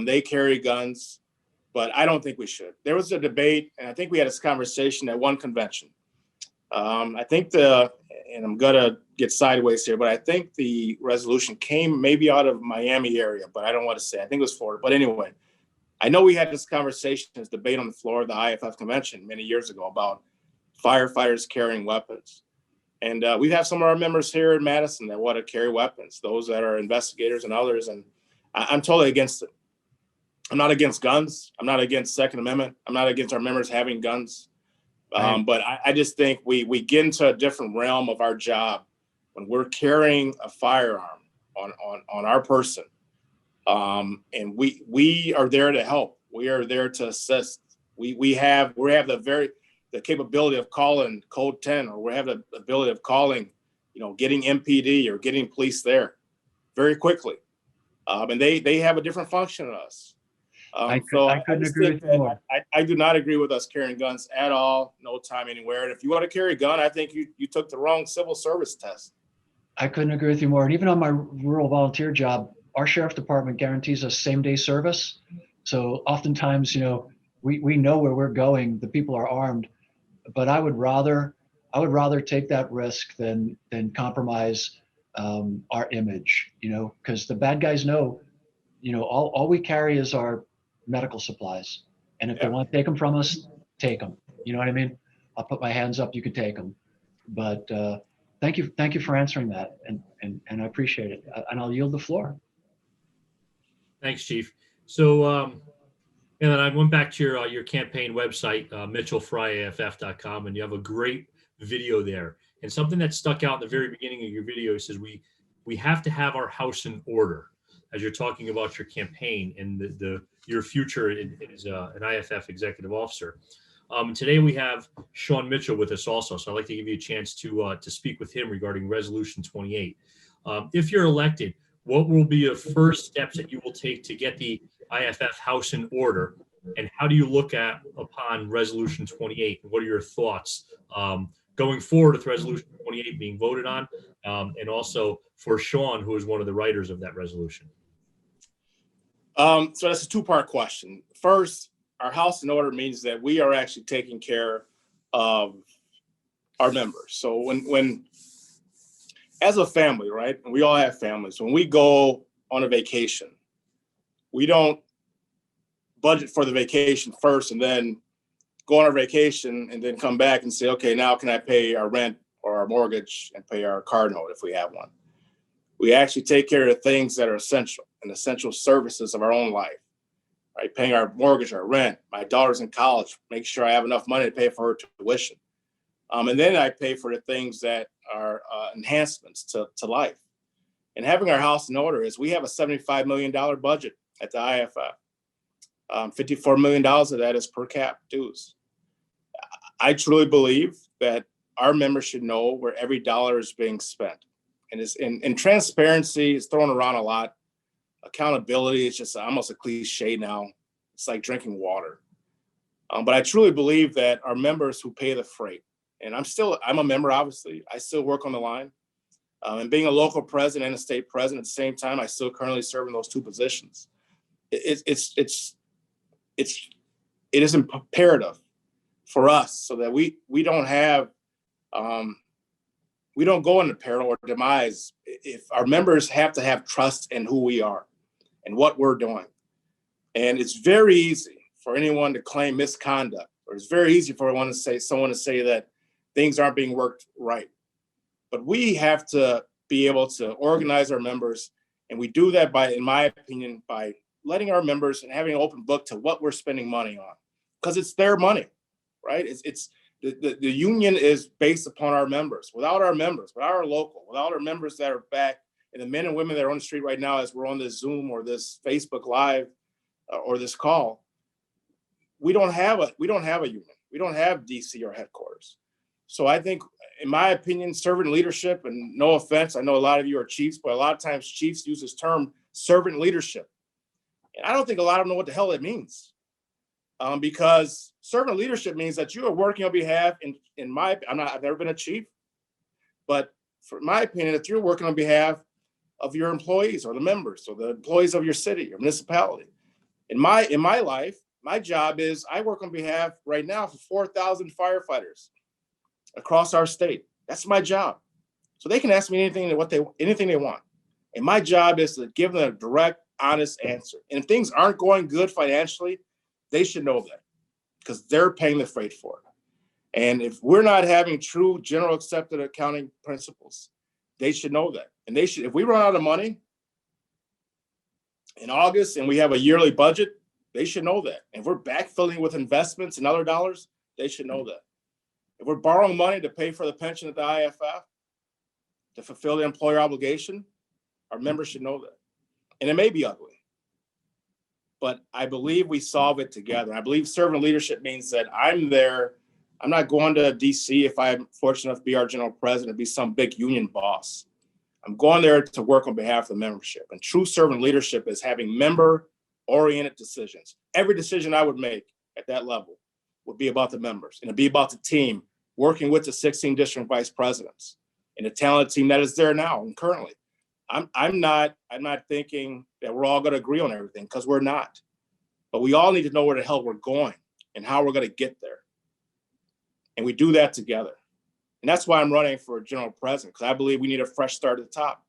[SPEAKER 5] They carry guns, but I don't think we should. There was a debate, and I think we had this conversation at one convention. I think and I'm gonna get sideways here, but I think the resolution came maybe out of Miami area, but I don't want to say. I think it was Florida. But anyway, I know we had this conversation, this debate on the floor of the IAFF convention many years ago about firefighters carrying weapons. And we have some of our members here in Madison that want to carry weapons, those that are investigators and others. And I'm totally against it. I'm not against guns. I'm not against Second Amendment. I'm not against our members having guns. But I just think we get into a different realm of our job when we're carrying a firearm on our person. And we are there to help. We are there to assist. We have the capability of calling code 10, or we have the ability of calling, getting MPD or getting police there very quickly. And they have a different function than us.
[SPEAKER 4] I couldn't agree with you more.
[SPEAKER 5] I do not agree with us carrying guns at all, no time, anywhere. And if you want to carry a gun, I think you took the wrong civil service test.
[SPEAKER 4] I couldn't agree with you more. And even on my rural volunteer job, our sheriff's department guarantees us same-day service. So oftentimes, we know where we're going. The people are armed. But I would rather take that risk than compromise our image, because the bad guys know, all we carry is our medical supplies. And if they want to take them from us, take them. You know what I mean? I'll put my hands up, you could take them. But thank you for answering that. And I appreciate it. And I'll yield the floor.
[SPEAKER 2] Thanks, Chief. So, and then I went back to your campaign website, mitchellfryiaff.com, and you have a great video there. And something that stuck out in the very beginning of your video says we have to have our house in order, as you're talking about your campaign and your future as an IAFF executive officer. Today we have Sean Mitchell with us also, so I'd like to give you a chance to speak with him regarding Resolution 28. If you're elected, what will be your first steps that you will take to get the IAFF house in order, and how do you look upon Resolution 28? And what are your thoughts going forward with Resolution 28 being voted on, and also for Sean, who is one of the writers of that resolution?
[SPEAKER 5] So that's a two-part question. First, our house in order means that we are actually taking care of our members. So when as a family, right, and we all have families, when we go on a vacation, we don't budget for the vacation first and then go on our vacation and then come back and say, okay, now can I pay our rent or our mortgage and pay our car note if we have one? We actually take care of the things that are essential and essential services of our own life, right? Paying our mortgage, our rent, my daughter's in college, make sure I have enough money to pay for her tuition. And then I pay for the things that are enhancements to life. And having our house in order is we have a $75 million budget at the IAFF. $54 million of that is per cap dues. I truly believe that our members should know where every dollar is being spent. And transparency is thrown around a lot. accountability is just almost a cliche now. It's like drinking water. But I truly believe that our members who pay the freight, and I'm a member, obviously, I still work on the line. And being a local president and a state president at the same time, I still currently serve in those two positions. It is imperative for us so that we don't have, we don't go into peril or demise if our members have to have trust in who we are and what we're doing. And it's very easy for anyone to claim misconduct, or it's very easy for someone to say that things aren't being worked right. But we have to be able to organize our members, and we do that by, in my opinion, by letting our members and having an open book to what we're spending money on, because it's their money, right? The union is based upon our members. Without our members, without our local, without our members that are back, and the men and women that are on the street right now as we're on this Zoom or this Facebook Live or this call, we don't have a union. We don't have DC or headquarters. So I think, in my opinion, servant leadership, and no offense, I know a lot of you are chiefs, but a lot of times chiefs use this term servant leadership. And I don't think a lot of them know what the hell it means. Because servant leadership means that you are working on behalf, I've never been a chief, but for my opinion, that you're working on behalf of your employees or the members or the employees of your city or municipality. In my life, my job is I work on behalf right now for 4,000 firefighters across our state. That's my job. So they can ask me anything they want. And my job is to give them a direct, honest answer. And if things aren't going good financially, they should know that, because they're paying the freight for it. And if we're not having true general accepted accounting principles, they should know that. And if we run out of money in August and we have a yearly budget, they should know that. And if we're backfilling with investments and other dollars, they should know that. If we're borrowing money to pay for the pension at the IAFF, to fulfill the employer obligation, our members should know that. And it may be ugly, but I believe we solve it together. I believe servant leadership means that I'm there. I'm not going to DC if I'm fortunate enough to be our general president, be some big union boss. I'm going there to work on behalf of the membership. And true servant leadership is having member-oriented decisions. Every decision I would make at that level would be about the members, and it'd be about the team working with the 16 district vice presidents and the talented team that is there now and currently. I'm not thinking that we're all going to agree on everything, because we're not. But we all need to know where the hell we're going and how we're going to get there. And we do that together. And that's why I'm running for general president, because I believe we need a fresh start at the top.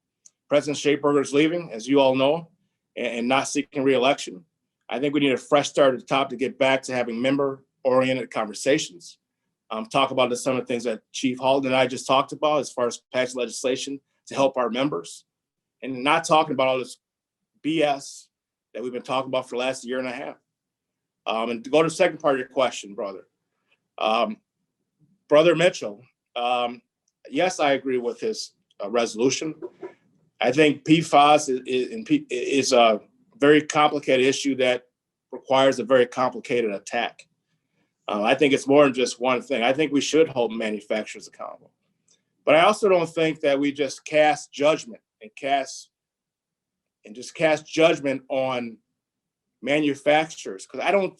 [SPEAKER 5] President Shapeberger is leaving, as you all know, and not seeking re-election. I think we need a fresh start at the top to get back to having member-oriented conversations. Talk about some of the things that Chief Halton and I just talked about as far as passing legislation to help our members, and not talking about all this BS that we've been talking about for the last year and a half. And to go to the second part of your question, brother. Brother Mitchell, yes, I agree with his resolution. I think PFAS is a very complicated issue that requires a very complicated attack. I think it's more than just one thing. I think we should hold manufacturers accountable. But I also don't think that we just cast judgment and cast judgment on manufacturers, because I'm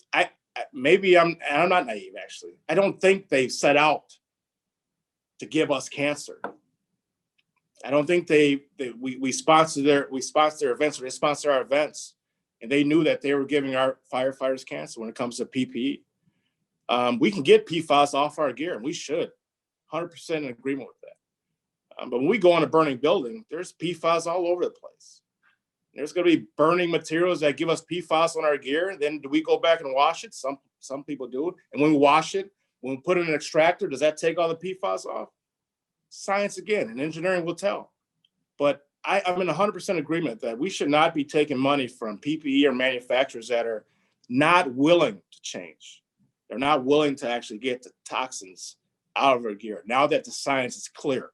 [SPEAKER 5] not naive, actually. I don't think they set out to give us cancer. I don't think we sponsor their events, or they sponsor our events, and they knew that they were giving our firefighters cancer when it comes to PPE. We can get PFAS off our gear, and we should. 100% in agreement with that. But when we go in a burning building, there's PFAS all over the place. There's going to be burning materials that give us PFAS on our gear. Then do we go back and wash it? Some people do. And when we wash it, when we put in an extractor, does that take all the PFAS off? Science again, and engineering will tell. But I'm in 100% agreement that we should not be taking money from PPE or manufacturers that are not willing to change. They're not willing to actually get the toxins out of our gear now that the science is clear.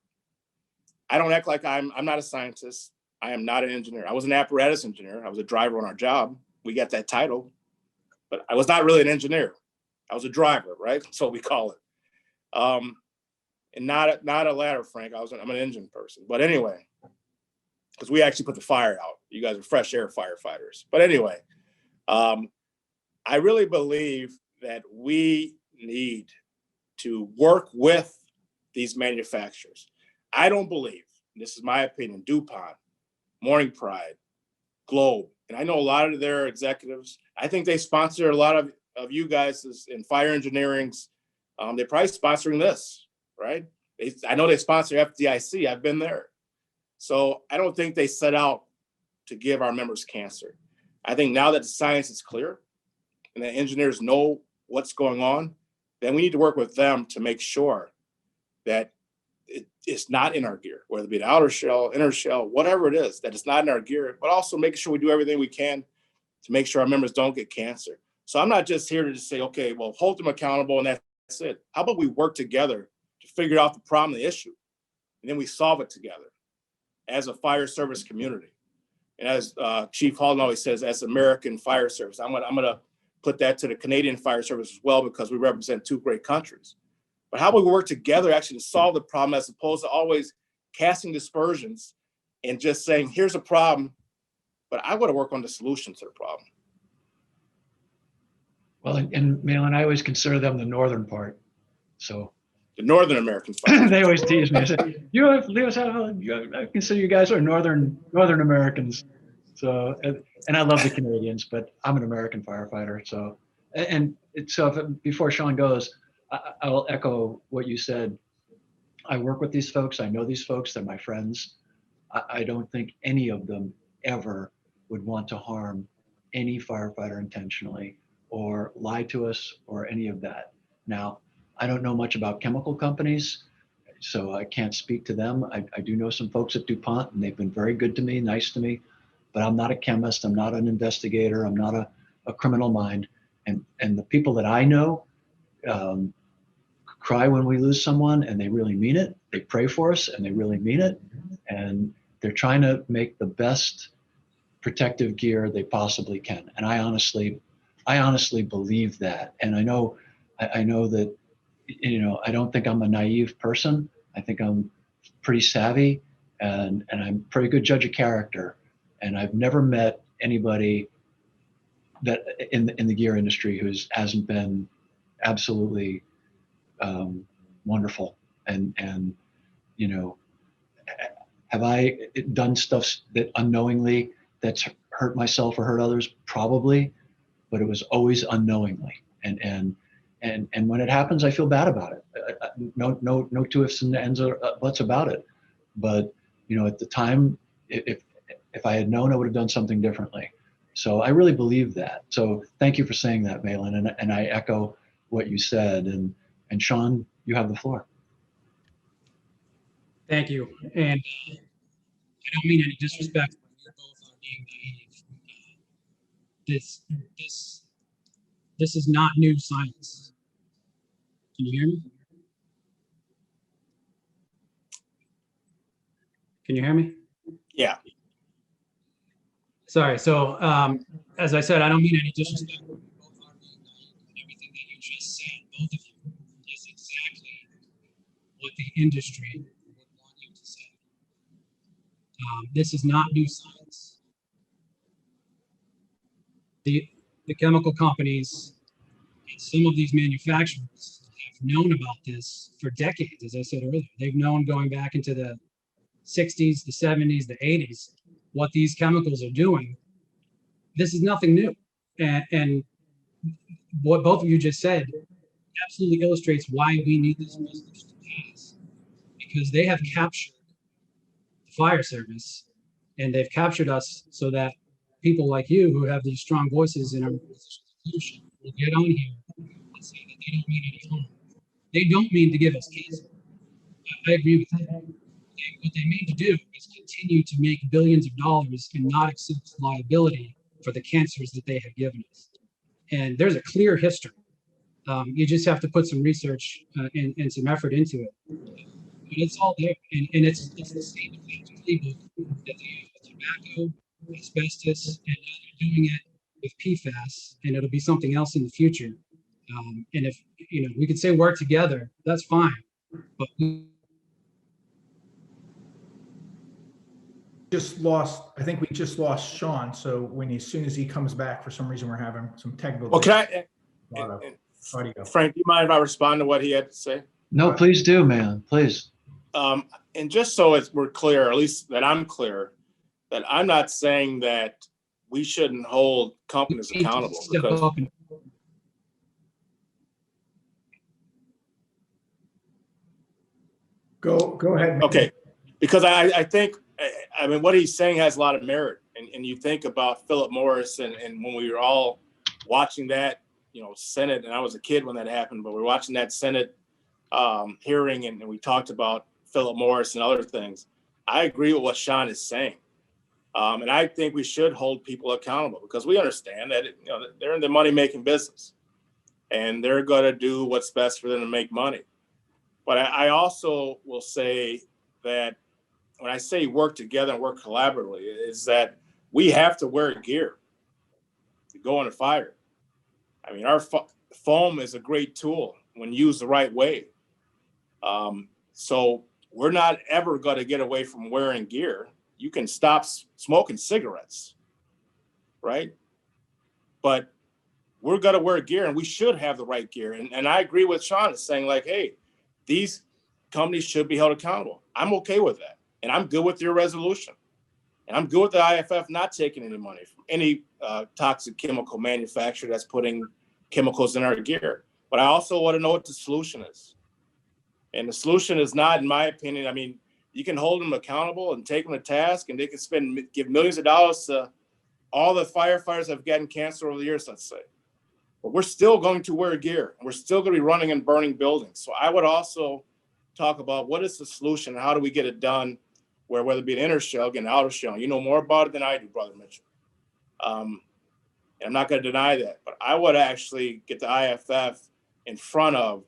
[SPEAKER 5] I don't act like I'm not a scientist. I am not an engineer. I was an apparatus engineer. I was a driver on our job. We got that title, but I was not really an engineer. I was a driver, right? That's what we call it. And not a ladder, Frank. I'm an engine person. But anyway, because we actually put the fire out. You guys are fresh air firefighters. But anyway, I really believe that we need to work with these manufacturers. I don't believe, this is my opinion, DuPont, Morning Pride, Globe, and I know a lot of their executives, I think they sponsor a lot of you guys in fire engineering's. They're probably sponsoring this, right? I know they sponsor FDIC. I've been there. So I don't think they set out to give our members cancer. I think now that the science is clear and the engineers know what's going on, then we need to work with them to make sure that it's not in our gear, whether it be the outer shell, inner shell, whatever it is, that it's not in our gear, but also making sure we do everything we can to make sure our members don't get cancer. So I'm not just here to just say, okay, well, hold them accountable and that's it. How about we work together to figure out the problem, the issue, and then we solve it together as a fire service community. And as Chief Halton always says, as American Fire Service, I'm gonna put that to the Canadian Fire Service as well, because we represent two great countries. But how about we work together actually to solve the problem, as opposed to always casting dispersions and just saying, here's a problem, but I want to work on the solution to the problem.
[SPEAKER 4] Well, and Mahlon, I always consider them the northern part. So
[SPEAKER 5] The Northern American Fire.
[SPEAKER 4] they always tease me. I said, I consider you guys are northern Americans. So, and I love the Canadians, but I'm an American firefighter. So, before Sean goes, I will echo what you said. I work with these folks. I know these folks. They're my friends. I don't think any of them ever would want to harm any firefighter intentionally or lie to us or any of that. Now, I don't know much about chemical companies, so I can't speak to them. I do know some folks at DuPont, and they've been very good to me, nice to me, but I'm not a chemist. I'm not an investigator. I'm not a criminal mind. And the people that I know cry when we lose someone, and they really mean it. They pray for us, and they really mean it. And they're trying to make the best protective gear they possibly can. And I honestly believe that. And I know that, I don't think I'm a naive person. I think I'm pretty savvy, and I'm a pretty good judge of character. And I've never met anybody that in the gear industry who hasn't been absolutely wonderful. And have I done stuff that unknowingly that's hurt myself or hurt others? Probably, but it was always unknowingly. And when it happens, I feel bad about it. No two ifs and ands or buts about it. But at the time, if I had known, I would have done something differently. So I really believe that. So thank you for saying that, Mahlon, and I echo what you said. And Sean, you have the floor.
[SPEAKER 3] Thank you. And I don't mean any disrespect, but you're both are being naive. This is not new science. Can you hear me? Can you hear me?
[SPEAKER 5] Yeah.
[SPEAKER 3] Sorry. So as I said, I don't mean any disrespect. Both are being naive. Everything that you just said, both of you, is exactly what the industry would want you to say. This is not new science. The chemical companies and some of these manufacturers have known about this for decades. As I said earlier, they've known going back into the 60s, the 70s, the 80s, what these chemicals are doing. This is nothing new. And what both of you just said absolutely illustrates why we need this resolution to pass, because they have captured the fire service, and they've captured us so that people like you who have these strong voices in our positions of leadership will get on here and say that they don't mean any harm. They don't mean to give us cancer. I agree with that. What they mean to do is continue to make billions of dollars and not accept liability for the cancers that they have given us. And there's a clear history. You just have to put some research and some effort into it. But it's all there, and it's the same playbook that they use with tobacco, asbestos, and now they're doing it with PFAS, and it'll be something else in the future. And if we could say work together, that's fine. But
[SPEAKER 1] just lost, I think we just lost Sean. So when as soon as he comes back, for some reason, we're having some technical.
[SPEAKER 5] Well, can
[SPEAKER 1] audio.
[SPEAKER 5] Frank, do you mind if I respond to what he had to say?
[SPEAKER 4] No, please do, man. Please.
[SPEAKER 5] And just so we're clear, or at least that I'm clear, that I'm not saying that we shouldn't hold companies accountable. Because
[SPEAKER 1] Go ahead.
[SPEAKER 5] Okay, because I think, I mean, what he's saying has a lot of merit. And you think about Philip Morris and when we were all watching that, Senate, and I was a kid when that happened, but we're watching that Senate hearing and we talked about Philip Morris and other things. I agree with what Sean is saying. And I think we should hold people accountable because we understand that they're in the money-making business and they're going to do what's best for them to make money. But I also will say that when I say work together and work collaboratively, is that we have to wear gear to go on a fire. I mean, our foam is a great tool when used the right way. So we're not ever going to get away from wearing gear. You can stop smoking cigarettes, right? But we're going to wear gear and we should have the right gear. And I agree with Sean is saying like, hey, these companies should be held accountable. I'm okay with that. And I'm good with your resolution. And I'm good with the IAFF not taking any money from any toxic chemical manufacturer that's putting chemicals in our gear. But I also want to know what the solution is. And the solution is not, in my opinion, I mean, you can hold them accountable and take them to task and they can give millions of dollars to all the firefighters that have gotten cancer over the years, let's say. But we're still going to wear gear and we're still going to be running and burning buildings. So I would also talk about what is the solution and how do we get it done where whether it be an inner shell, an outer shell, you know more about it than I do, Brother Mitchell. And I'm not going to deny that, but I would actually get the IAFF in front of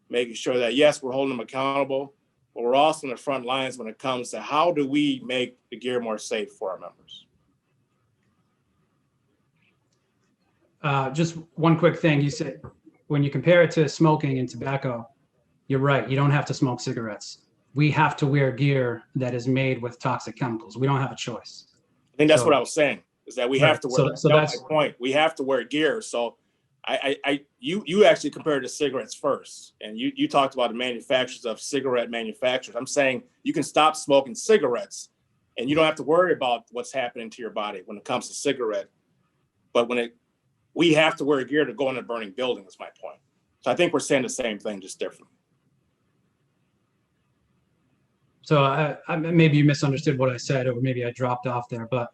[SPEAKER 5] making sure that, yes, we're holding them accountable, but we're also in the front lines when it comes to how do we make the gear more safe for our members.
[SPEAKER 3] Just one quick thing. You said when you compare it to smoking and tobacco, you're right. You don't have to smoke cigarettes. We have to wear gear that is made with toxic chemicals. We don't have a choice.
[SPEAKER 5] I think that's what I was saying, is that we have to wear,
[SPEAKER 3] so that's
[SPEAKER 5] my point. We have to wear gear. So you actually compared to cigarettes first, and you talked about the manufacturers of cigarette manufacturers. I'm saying you can stop smoking cigarettes and you don't have to worry about what's happening to your body when it comes to cigarette. But we have to wear gear to go in a burning building is my point. So I think we're saying the same thing, just different.
[SPEAKER 3] So maybe you misunderstood what I said, or maybe I dropped off there, but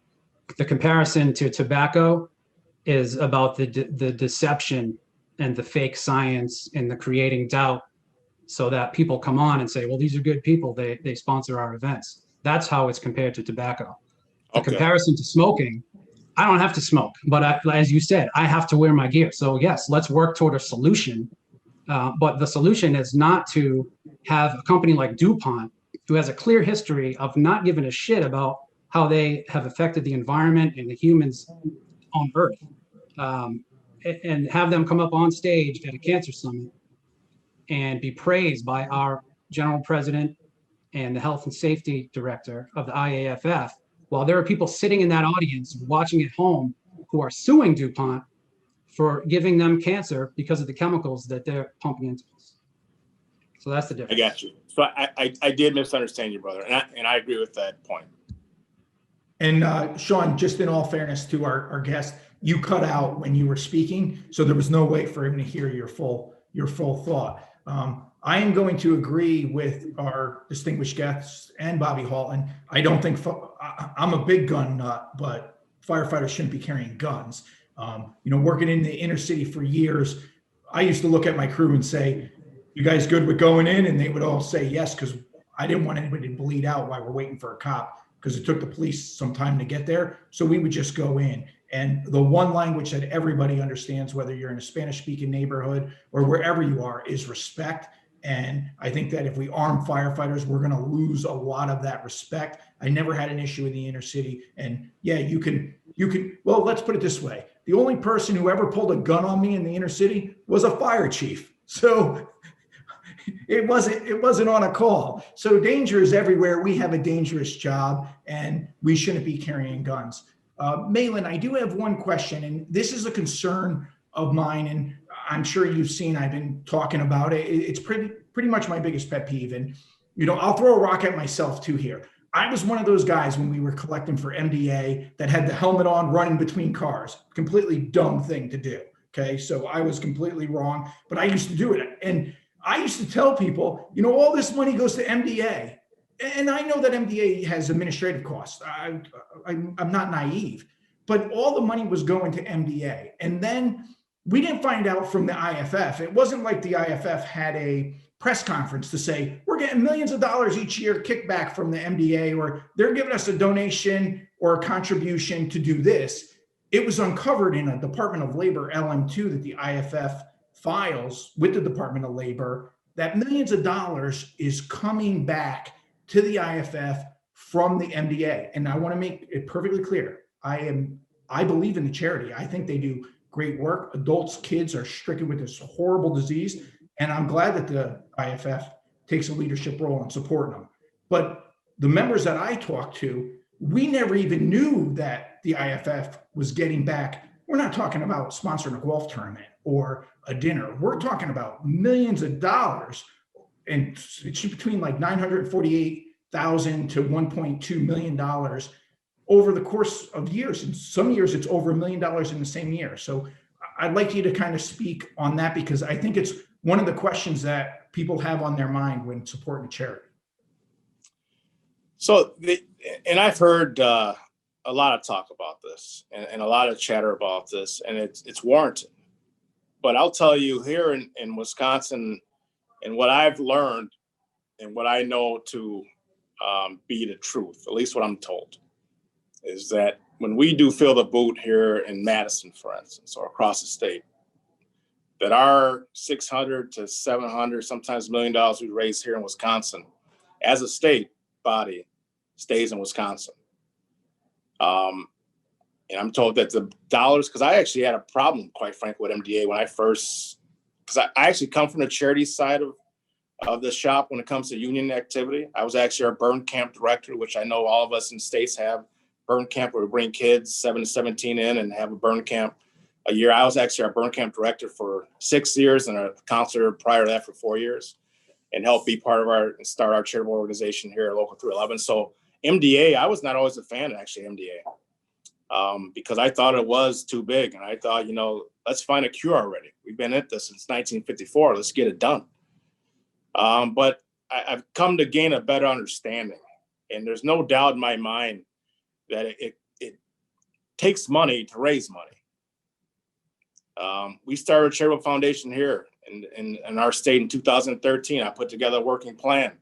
[SPEAKER 3] the comparison to tobacco is about the deception and the fake science and the creating doubt so that people come on and say, well, these are good people. They sponsor our events. That's how it's compared to tobacco. The comparison to smoking, I don't have to smoke, but as you said, I have to wear my gear. So yes, let's work toward a solution. But the solution is not to have a company like DuPont, who has a clear history of not giving a shit about how they have affected the environment and the humans on Earth, and have them come up on stage at a cancer summit and be praised by our General President and the Health and Safety Director of the IAFF, while there are people sitting in that audience watching at home who are suing DuPont for giving them cancer because of the chemicals that they're pumping into us. So that's the difference.
[SPEAKER 5] I got you. So I did misunderstand you, brother, and I agree with that point.
[SPEAKER 1] And Sean, just in all fairness to our guest, you cut out when you were speaking, so there was no way for him to hear your full thought. I am going to agree with our distinguished guests and Bobby Halton. I don't think I'm a big gun nut, but firefighters shouldn't be carrying guns. Working in the inner city for years, I used to look at my crew and say, "You guys good with going in?" And they would all say yes, because I didn't want anybody to bleed out while we're waiting for a cop, because it took the police some time to get there. So we would just go in. And the one language that everybody understands, whether you're in a Spanish-speaking neighborhood or wherever you are, is respect. And I think that if we arm firefighters, we're going to lose a lot of that respect. I never had an issue in the inner city. And yeah, you can, well, let's put it this way. The only person who ever pulled a gun on me in the inner city was a fire chief. So it wasn't on a call. So danger is everywhere. We have a dangerous job and we shouldn't be carrying guns. Mahlon, I do have one question, and this is a concern of mine, and I'm sure you've seen, I've been talking about it. It's pretty much my biggest pet peeve. And, I'll throw a rock at myself too here. I was one of those guys when we were collecting for MDA that had the helmet on running between cars. Completely dumb thing to do. Okay. So I was completely wrong, but I used to do it. And I used to tell people, all this money goes to MDA. And I know that MDA has administrative costs. I'm not naive, but all the money was going to MDA. And then we didn't find out from the IAFF. It wasn't like the IAFF had a press conference to say, we're getting millions of dollars each year kickback from the MDA, or they're giving us a donation or a contribution to do this. It was uncovered in a Department of Labor LM2 that the IAFF files with the Department of Labor, that millions of dollars is coming back to the IAFF from the MDA. And I want to make it perfectly clear. I believe in the charity. I think they do great work. Adults, kids are stricken with this horrible disease. And I'm glad that the IAFF takes a leadership role in supporting them. But the members that I talked to, we never even knew that the IAFF was getting back. We're not talking about sponsoring a golf tournament or a dinner. We're talking about millions of dollars. And it's between like $948,000 to $1.2 million over the course of years. And some years it's over $1 million in the same year. So I'd like you to kind of speak on that, because I think it's one of the questions that people have on their mind when supporting a charity.
[SPEAKER 7] So, and I've heard a lot of talk about this and a lot of chatter about this, and it's warranted. But I'll tell you, here in Wisconsin, and what I've learned and what I know to be the truth, at least what I'm told, is that when we do fill the boot here in Madison, for instance, or across the state, that our 600 to 700, sometimes $1 million we raise here in Wisconsin, as a state body, stays in Wisconsin. And I'm told that the dollars, because I actually had a problem, quite frankly, with MDA when I first, because I actually come from the charity side of the shop when it comes to union activity. I was actually our burn camp director, which I know all of us in states have. Burn camp where we bring kids 7 to 17 in and have a burn camp a year. I was actually our burn camp director for 6 years and a counselor prior to that for 4 years, and helped be part of start our charitable organization here at Local 311. So MDA, I was not always a fan of actually MDA because I thought it was too big. And I thought, let's find a cure already. We've been at this since 1954. Let's get it done. But I've come to gain a better understanding. And there's no doubt in my mind that it takes money to raise money. We started a charitable foundation here in our state in 2013. I put together a working plan.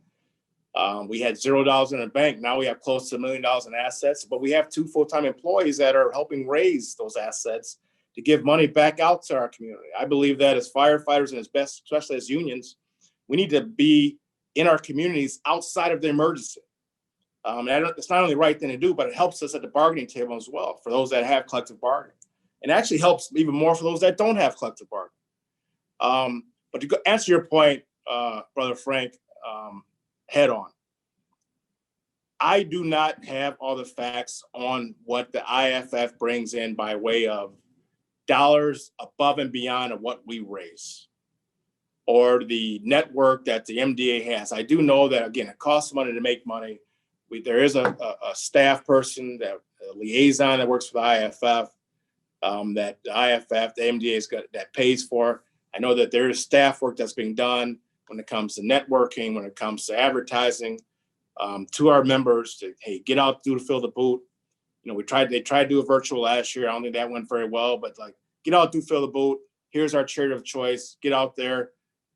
[SPEAKER 7] We had $0 in the bank. Now we have close to $1 million in assets, but we have 2 full-time employees that are helping raise those assets to give money back out to our community. I believe that as firefighters and especially as unions, we need to be in our communities outside of the emergency. It's not only the right thing to do, but it helps us at the bargaining table as well for those that have collective bargaining. And actually helps even more for those that don't have collective bargaining. But to answer your point, Brother Frank, head on, I do not have all the facts on what the IAFF brings in by way of dollars above and beyond of what we raise, or the network that the MDA has. I do know that, again, it costs money to make money. There is a staff person, a liaison that works for the IAFF, that the IAFF, the MDA that pays for. I know that there is staff work that's being done when it comes to networking, when it comes to advertising to our members to, hey, get out, fill the boot. They tried to do a virtual last year. I don't think that went very well, but like, get out, fill the boot. Here's our charity of choice. Get out there,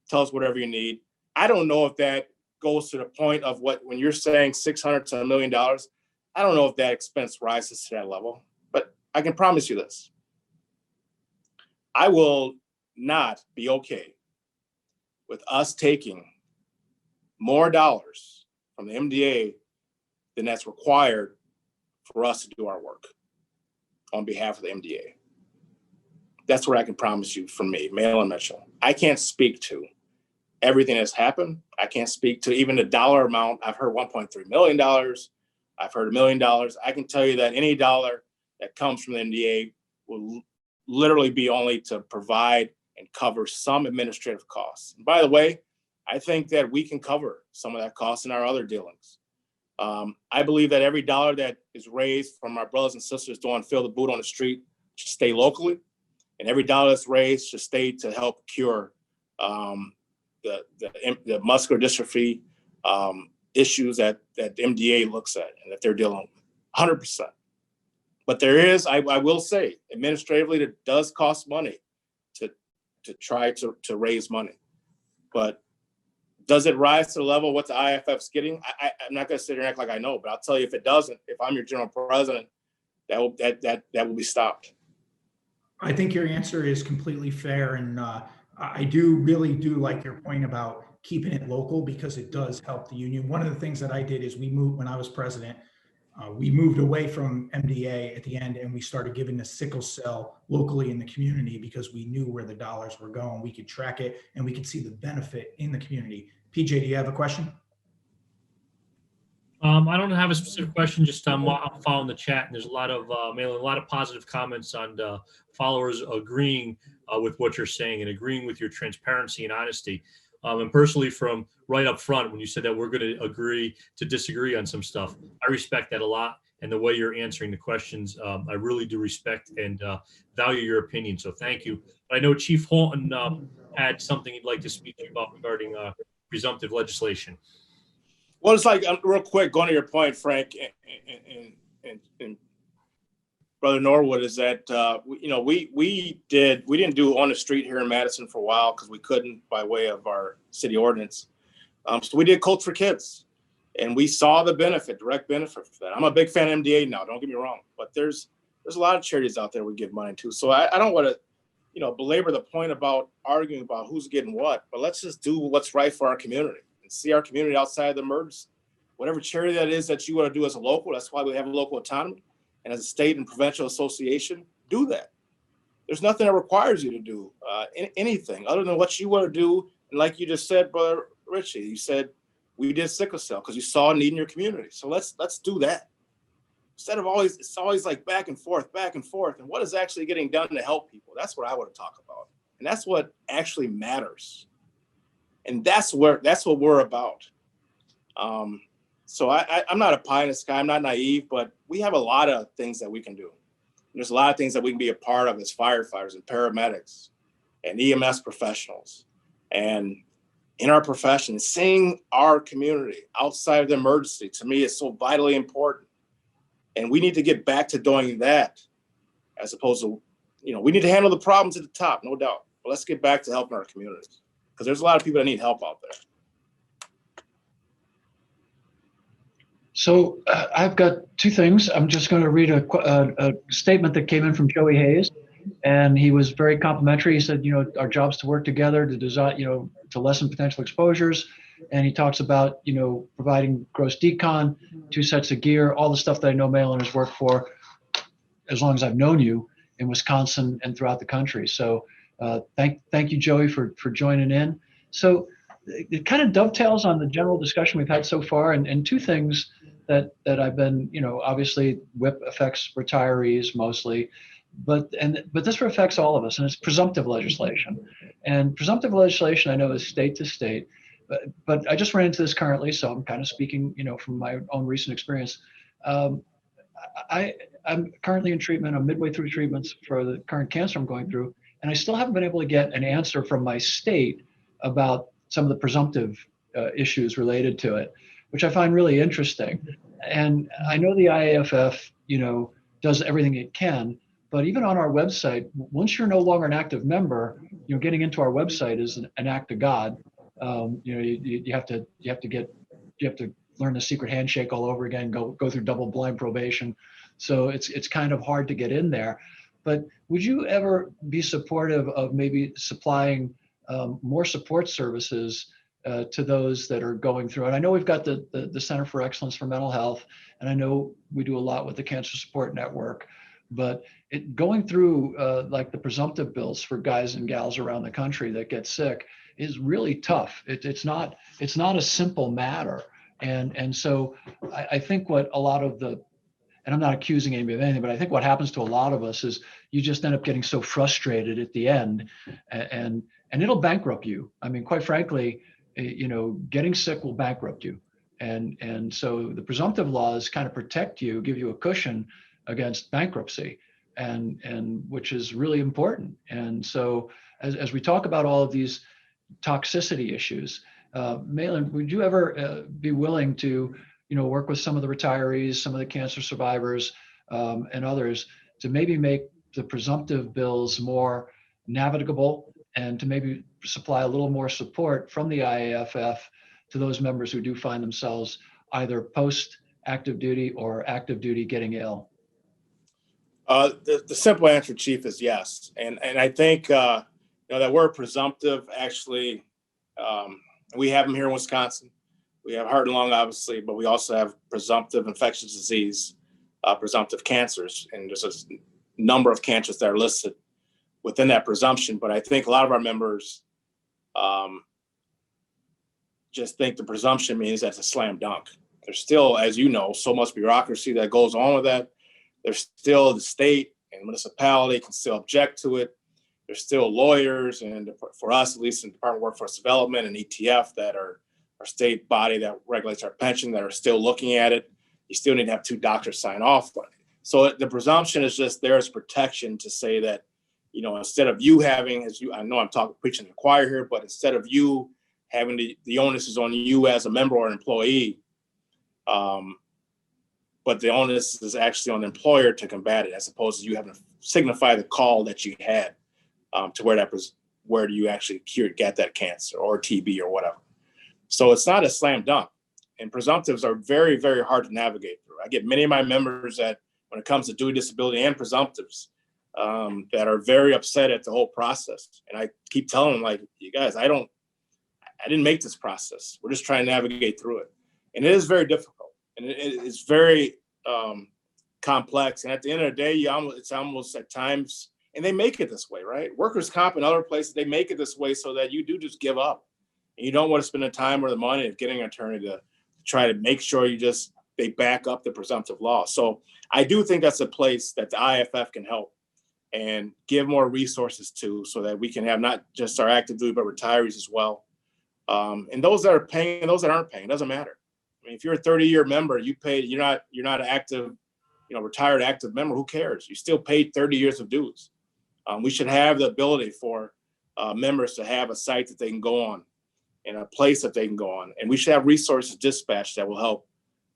[SPEAKER 7] tell us whatever you need. I don't know if that goes to the point of when you're saying $600 to $1 million, I don't know if that expense rises to that level, but I can promise you this. I will not be okay with us taking more dollars from the MDA than that's required for us to do our work on behalf of the MDA. That's what I can promise you from me, Mahlon Mitchell. I can't speak to everything that's happened. I can't speak to even the dollar amount. I've heard $1.3 million. I've heard $1 million. I can tell you that any dollar that comes from the MDA will literally be only to provide and cover some administrative costs. And by the way, I think that we can cover some of that cost in our other dealings. I believe that every dollar that is raised from our brothers and sisters doing Feel the Boot on the street should stay locally, and every dollar that's raised should stay to help cure the muscular dystrophy issues that the MDA looks at and that they're dealing with, 100%. But there is, I will say, administratively, it does cost money to try to raise money. But does it rise to the level of what the IAFF's getting? I'm not going to sit here and act like I know, but I'll tell you, if it doesn't, if I'm your general president, that will be stopped.
[SPEAKER 1] I think your answer is completely fair. And I really do like your point about keeping it local, because it does help the union. One of the things that I did is when I was president, we moved away from MDA at the end, and we started giving the sickle cell locally in the community, because we knew where the dollars were going. We could track it and we could see the benefit in the community. PJ, do you have a question?
[SPEAKER 2] I don't have a specific question, just I'm following the chat, and there's a lot of Mahlon, a lot of positive comments on followers agreeing with what you're saying and agreeing with your transparency and honesty. And personally, from right up front, when you said that we're going to agree to disagree on some stuff, I respect that a lot. And the way you're answering the questions, I really do respect and value your opinion. So thank you. But I know Chief Halton had something he'd like to speak to you about regarding presumptive legislation.
[SPEAKER 7] Well, it's like, real quick, going to your point, Frank, and Brother Norwood, is that we didn't do on the street here in Madison for a while because we couldn't by way of our city ordinance. So we did Coach for Kids, and we saw the direct benefit for that. I'm a big fan of MDA now, don't get me wrong, but there's a lot of charities out there we give money to. So I don't want to belabor the point about arguing about who's getting what, but let's just do what's right for our community and see our community outside of the emergency. Whatever charity that is that you want to do as a local, that's why we have local autonomy. And as a state and provincial association, do that. There's nothing that requires you to do anything other than what you want to do. And like you just said, Brother Ricci, you said we did sickle cell because you saw a need in your community. So let's do that. Instead of it's always like back and forth. And what is actually getting done to help people? That's what I want to talk about. And that's what actually matters. And that's what we're about. So I'm not a pie in the sky. I'm not naive, but we have a lot of things that we can do. There's a lot of things that we can be a part of as firefighters and paramedics and EMS professionals. And in our profession, seeing our community outside of the emergency, to me, is so vitally important. And we need to get back to doing that, as opposed to, we need to handle the problems at the top, no doubt. But let's get back to helping our communities, because there's a lot of people that need help out there.
[SPEAKER 4] So I've got two things. I'm just going to read a statement that came in from Joey Hayes, and he was very complimentary. He said, our job's to work together to design, to lessen potential exposures. And he talks about, providing gross decon, 2 sets of gear, all the stuff that I know Mahlon has worked for as long as I've known you in Wisconsin and throughout the country. So thank you, Joey, for joining in. So it kind of dovetails on the general discussion we've had so far, and two things that I've been, obviously WIP affects retirees mostly, but this affects all of us, and it's presumptive legislation. And presumptive legislation, I know, is state to state, but I just ran into this currently, so I'm kind of speaking, from my own recent experience. I'm currently in treatment. I'm midway through treatments for the current cancer I'm going through, and I still haven't been able to get an answer from my state about some of the presumptive issues related to it, which I find really interesting. And I know the IAFF, does everything it can, but even on our website, once you're no longer an active member, getting into our website is an act of God. You have to learn the secret handshake all over again, go through double-blind probation. So it's kind of hard to get in there. But would you ever be supportive of maybe supplying more support services to those that are going through it? I know we've got the Center for Excellence for Mental Health, and I know we do a lot with the Cancer Support Network, but going through like the presumptive bills for guys and gals around the country that get sick, is really tough. It's not a simple matter. And so I think what a lot of the, and I'm not accusing anybody of anything, but I think what happens to a lot of us is you just end up getting so frustrated at the end, and it'll bankrupt you. I mean, quite frankly, getting sick will bankrupt you. And so the presumptive laws kind of protect you, give you a cushion against bankruptcy, and which is really important. And so as we talk about all of these toxicity issues, Mahlon, would you ever be willing to work with some of the retirees, some of the cancer survivors, and others to maybe make the presumptive bills more navigable, and to maybe supply a little more support from the IAFF to those members who do find themselves either post active duty or active duty getting ill?
[SPEAKER 7] The simple answer, Chief, is yes. And I think that word presumptive, actually, we have them here in Wisconsin. We have heart and lung, obviously, but we also have presumptive infectious disease, presumptive cancers, and there's a number of cancers that are listed within that presumption. But I think a lot of our members just think the presumption means that's a slam dunk. There's still, as you know, so much bureaucracy that goes on with that. There's still the state and municipality can still object to it. There's still lawyers, and for us, at least in the Department of Workforce Development and ETF, that are our state body that regulates our pension, that are still looking at it. You still need to have 2 doctors sign off on it. So the presumption is just there as protection to say that, instead of you having, I know I'm preaching to the choir here, but instead of you having the onus is on you as a member or an employee, but the onus is actually on the employer to combat it, as opposed to you having to signify the call that you had to where you actually get that cancer or TB or whatever. So it's not a slam dunk, and presumptives are very, very hard to navigate through. I get many of my members that, when it comes to duty, disability, and presumptives, that are very upset at the whole process. And I keep telling them, like, you guys, I didn't make this process. We're just trying to navigate through it. And it is very difficult, and it's very complex. And at the end of the day, it's almost at times, and they make it this way, right? Workers' comp and other places, they make it this way so that you do just give up. And you don't want to spend the time or the money of getting an attorney to try to make sure they back up the presumptive law. So I do think that's a place that the IAFF can help and give more resources to, so that we can have not just our active duty, but retirees as well. And those that are paying and those that aren't paying, it doesn't matter. I mean, if you're a 30-year member, you're not an active, retired active member, who cares? You still paid 30 years of dues. We should have the ability for members to have a site that they can go on and a place that they can go on. And we should have resources dispatched that will help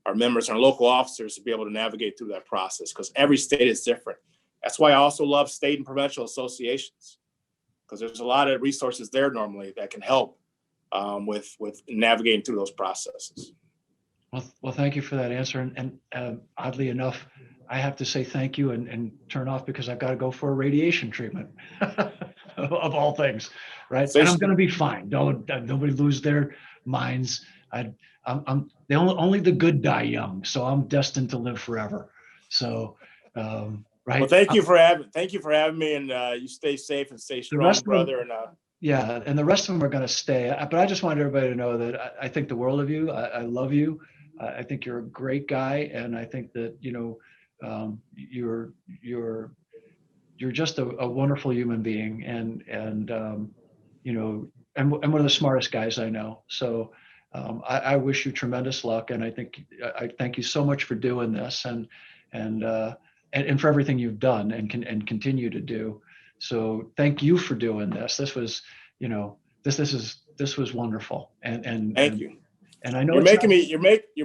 [SPEAKER 7] our members and our local officers to be able to navigate through that process, because every state is different. That's why I also love state and provincial associations, because there's a lot of resources there normally that can help with navigating through those processes.
[SPEAKER 4] Well, thank you for that answer. And oddly enough, I have to say thank you and turn off, because I've got to go for a radiation treatment of all things, right? And I'm going to be fine. Nobody lose their minds. I'm only the good die young, so I'm destined to live forever. So, right. Well,
[SPEAKER 7] thank you for having me, and you stay safe and stay strong, brother.
[SPEAKER 4] Yeah, and the rest of them are going to stay. But I just wanted everybody to know that I think the world of you. I love you. I think you're a great guy, and I think that you're just a wonderful human being, and one of the smartest guys I know. So I wish you tremendous luck, and I thank you so much for doing this, and for everything you've done and continue to do. So thank you for doing this. This was, this was wonderful, and
[SPEAKER 7] thank you.
[SPEAKER 4] And I know
[SPEAKER 7] you're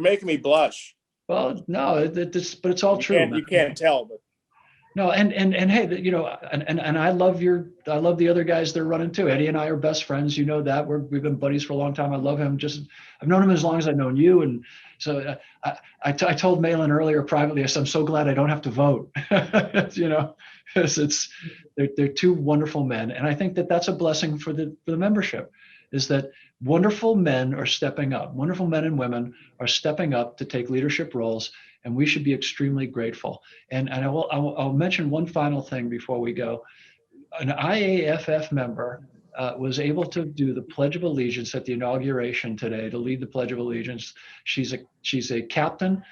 [SPEAKER 7] making me blush.
[SPEAKER 4] Well, no, but it's all true.
[SPEAKER 7] You can't tell, but
[SPEAKER 4] no, and hey, and I love the other guys they're running too. Eddie and I are best friends. You know that we've been buddies for a long time. I love him. I've known him as long as I've known you, and so I told Mahlon earlier privately. I said, I'm so glad I don't have to vote. Because they're 2 wonderful men, and I think that that's a blessing for the membership, is that wonderful men are stepping up. Wonderful men and women are stepping up to take leadership roles, and we should be extremely grateful. And I'll mention one final thing before we go. An IAFF member was able to do the Pledge of Allegiance at the inauguration today, to lead the Pledge of Allegiance. She's a captain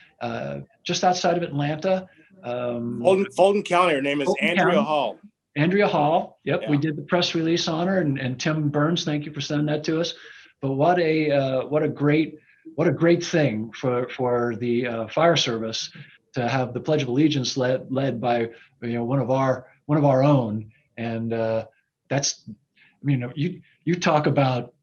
[SPEAKER 4] just outside of Atlanta.
[SPEAKER 7] Fulton County. Her name is
[SPEAKER 4] Fulton
[SPEAKER 7] Andrea
[SPEAKER 4] County.
[SPEAKER 7] Hall.
[SPEAKER 4] Andrea Hall. Yep,
[SPEAKER 7] Yeah.
[SPEAKER 4] we did the press release on her, and Tim Burns, thank you for sending that to us. But what a great thing for the fire service to have the Pledge of Allegiance led by one of our own, and that's, you talk about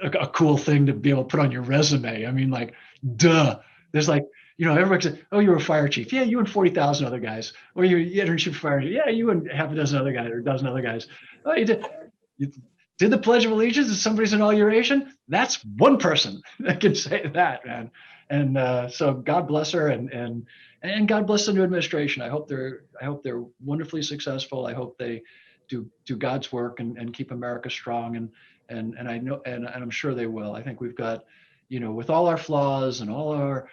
[SPEAKER 4] a cool thing to be able to put on your resume. I mean, like, duh. There's like, everybody says, "Oh, you're a fire chief." Yeah, you and 40,000 other guys. Or you're internship fire. Yeah, you and half a dozen other guys or a dozen other guys. Oh, you did the Pledge of Allegiance at somebody's inauguration? That's one person that can say that, man. And so God bless her, and God bless the new administration. I hope they're wonderfully successful. I hope they do God's work and keep America strong. And I know, and I'm sure they will. I think we've got, with all our flaws and all our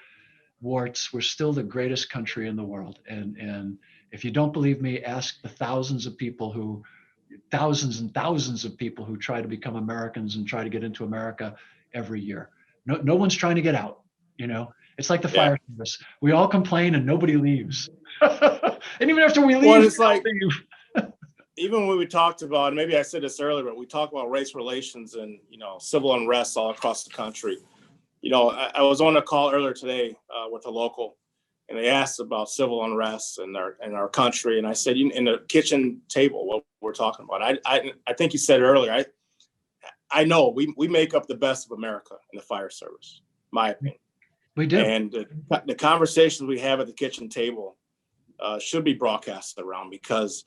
[SPEAKER 4] warts, we're still the greatest country in the world. And if you don't believe me, ask the thousands and thousands of people who try to become Americans and try to get into America every year. No one's trying to get out. It's like the fire service. We all complain and nobody leaves. And even after we leave,
[SPEAKER 7] well, it's like, even when we talked about, and maybe I said this earlier, but we talked about race relations and, civil unrest all across the country. I was on a call earlier today with a local, and they asked about civil unrest in our country. And I said, in the kitchen table, what we're talking about. I think you said earlier, I know we make up the best of America in the fire service, my opinion.
[SPEAKER 4] We do.
[SPEAKER 7] And the conversations we have at the kitchen table should be broadcasted around, because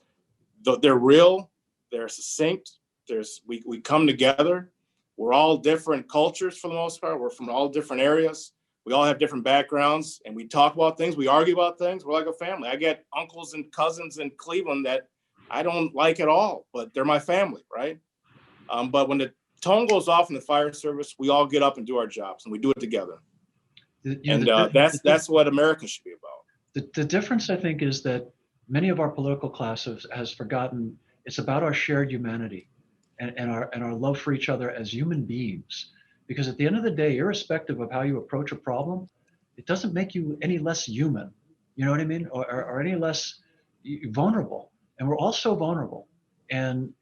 [SPEAKER 7] they're real, they're succinct. We come together. We're all different cultures for the most part. We're from all different areas. We all have different backgrounds, and we talk about things. We argue about things. We're like a family. I get uncles and cousins in Cleveland that I don't like at all, but they're my family, right? But when the tone goes off in the fire service, we all get up and do our jobs, and we do it together. That's what America should be about.
[SPEAKER 4] The difference, I think, is that many of our political classes has forgotten it's about our shared humanity and our love for each other as human beings. Because at the end of the day, irrespective of how you approach a problem, it doesn't make you any less human. You know what I mean? Or any less vulnerable. And we're all so vulnerable. And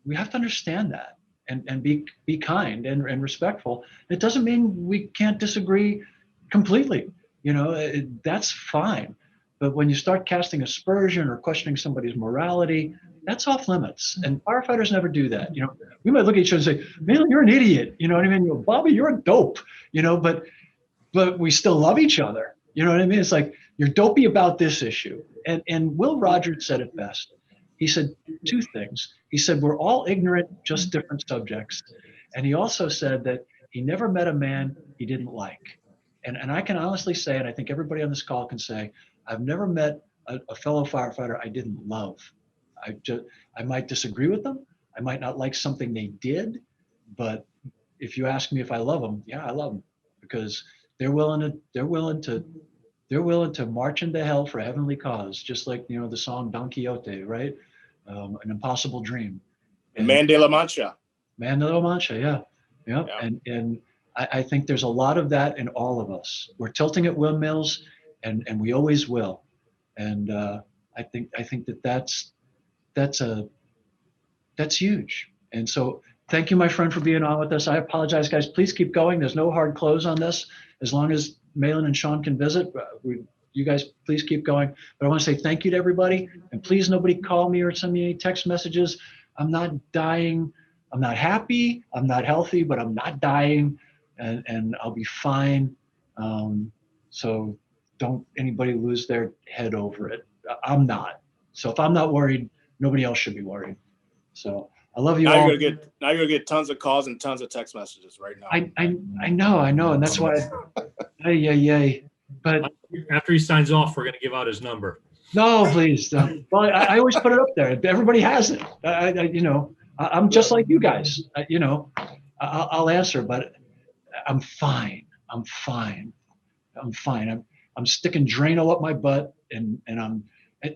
[SPEAKER 4] we have to understand that and be kind and respectful. It doesn't mean we can't disagree completely. That's fine. But when you start casting aspersion or questioning somebody's morality, that's off limits. And firefighters never do that. We might look at each other and say, "Man, you're an idiot." You know what I mean? "Bobby, you're a dope." But we still love each other. You know what I mean? It's like, you're dopey about this issue. And Will Rogers said it best. He said two things. He said, we're all ignorant, just different subjects. And he also said that he never met a man he didn't like. And I can honestly say, and I think everybody on this call can say, I've never met a fellow firefighter I didn't love. I might disagree with them. I might not like something they did, but if you ask me if I love them, yeah, I love them, because they're willing to march into hell for a heavenly cause, just like the song Don Quixote, right? An impossible dream.
[SPEAKER 7] And Man de la Mancha.
[SPEAKER 4] Man de la Mancha, yeah. And I think there's a lot of that in all of us. We're tilting at windmills, and we always will. And I think that's huge. And so thank you, my friend, for being on with us. I apologize, guys. Please keep going. There's no hard close on this. As long as Mahlon and Sean can visit, you guys please keep going. But I want to say thank you to everybody. And please, nobody call me or send me any text messages. I'm not dying. I'm not happy. I'm not healthy, but I'm not dying. And I'll be fine. So don't anybody lose their head over it. I'm not. So if I'm not worried, nobody else should be worried. So I love you all.
[SPEAKER 7] You're gonna get tons of calls and tons of text messages right now.
[SPEAKER 4] I know, and that's why. Yay. But
[SPEAKER 2] after he signs off, we're gonna give out his number.
[SPEAKER 4] No, please. Well, I always put it up there. Everybody has it. I'm just like you guys. I'll answer, but I'm fine. I'm sticking Drano up my butt, and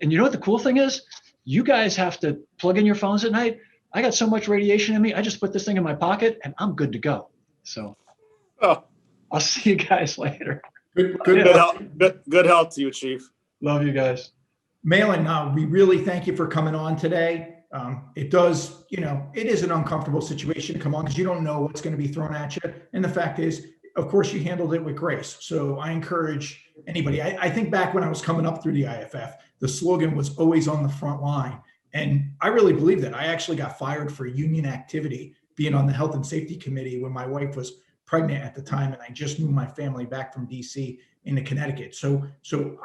[SPEAKER 4] you know what the cool thing is? You guys have to plug in your phones at night. I got so much radiation in me. I just put this thing in my pocket and I'm good to go. So
[SPEAKER 7] Oh,
[SPEAKER 4] I'll see you guys later.
[SPEAKER 7] good health to you, Chief.
[SPEAKER 4] Love you guys.
[SPEAKER 1] Mahlon, we really thank you for coming on today. It does, it is an uncomfortable situation to come on because you don't know what's going to be thrown at you. And the fact is, of course, you handled it with grace. So I encourage anybody. I think back when I was coming up through the IAFF, the slogan was always on the front line. And I really believe that. I actually got fired for union activity, being on the health and safety committee when my wife was pregnant at the time. And I just moved my family back from DC into Connecticut. So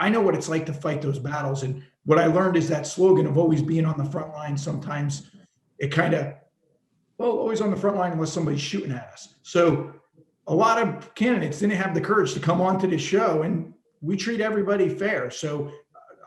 [SPEAKER 1] I know what it's like to fight those battles. And what I learned is that slogan of always being on the front line. Sometimes it kind of, always on the front line unless somebody's shooting at us. So a lot of candidates didn't have the courage to come on to this show, and we treat everybody fair. So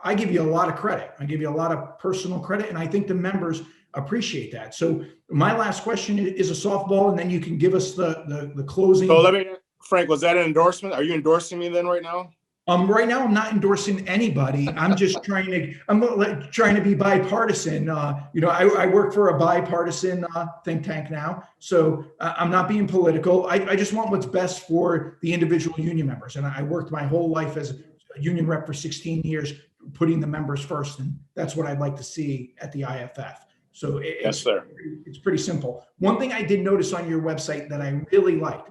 [SPEAKER 1] I give you a lot of credit. I give you a lot of personal credit, and I think the members appreciate that. So my last question is a softball, and then you can give us the closing.
[SPEAKER 7] So Frank, was that an endorsement? Are you endorsing me then right now?
[SPEAKER 1] Right now, I'm not endorsing anybody. I'm just trying to be bipartisan. I work for a bipartisan think tank now, so I'm not being political. I just want what's best for the individual union members. And I worked my whole life as a union rep for 16 years, putting the members first, and that's what I'd like to see at the IAFF. So
[SPEAKER 7] yes, sir.
[SPEAKER 1] It's pretty simple. One thing I did notice on your website that I really liked,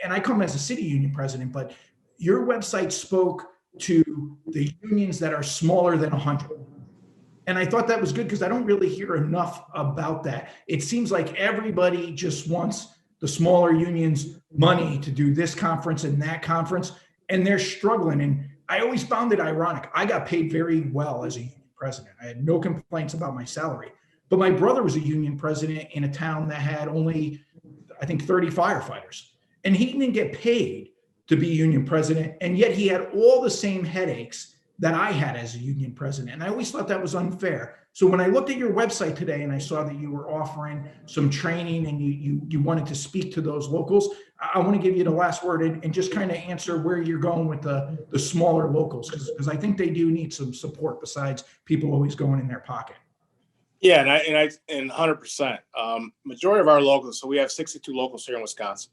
[SPEAKER 1] and I come as a city union president, but your website spoke to the unions that are smaller than 100. And I thought that was good because I don't really hear enough about that. It seems like everybody just wants the smaller unions money to do this conference and that conference, and they're struggling. And I always found it ironic. I got paid very well as a union president. I had no complaints about my salary. But my brother was a union president in a town that had only, I think, 30 firefighters. And he didn't get paid to be union president, and yet he had all the same headaches that I had as a union president. And I always thought that was unfair. So when I looked at your website today and I saw that you were offering some training and you wanted to speak to those locals, I want to give you the last word and just kind of answer where you're going with the smaller locals, because I think they do need some support besides people always going in their pocket.
[SPEAKER 7] Yeah, and 100%. Majority of our locals, so we have 62 locals here in Wisconsin.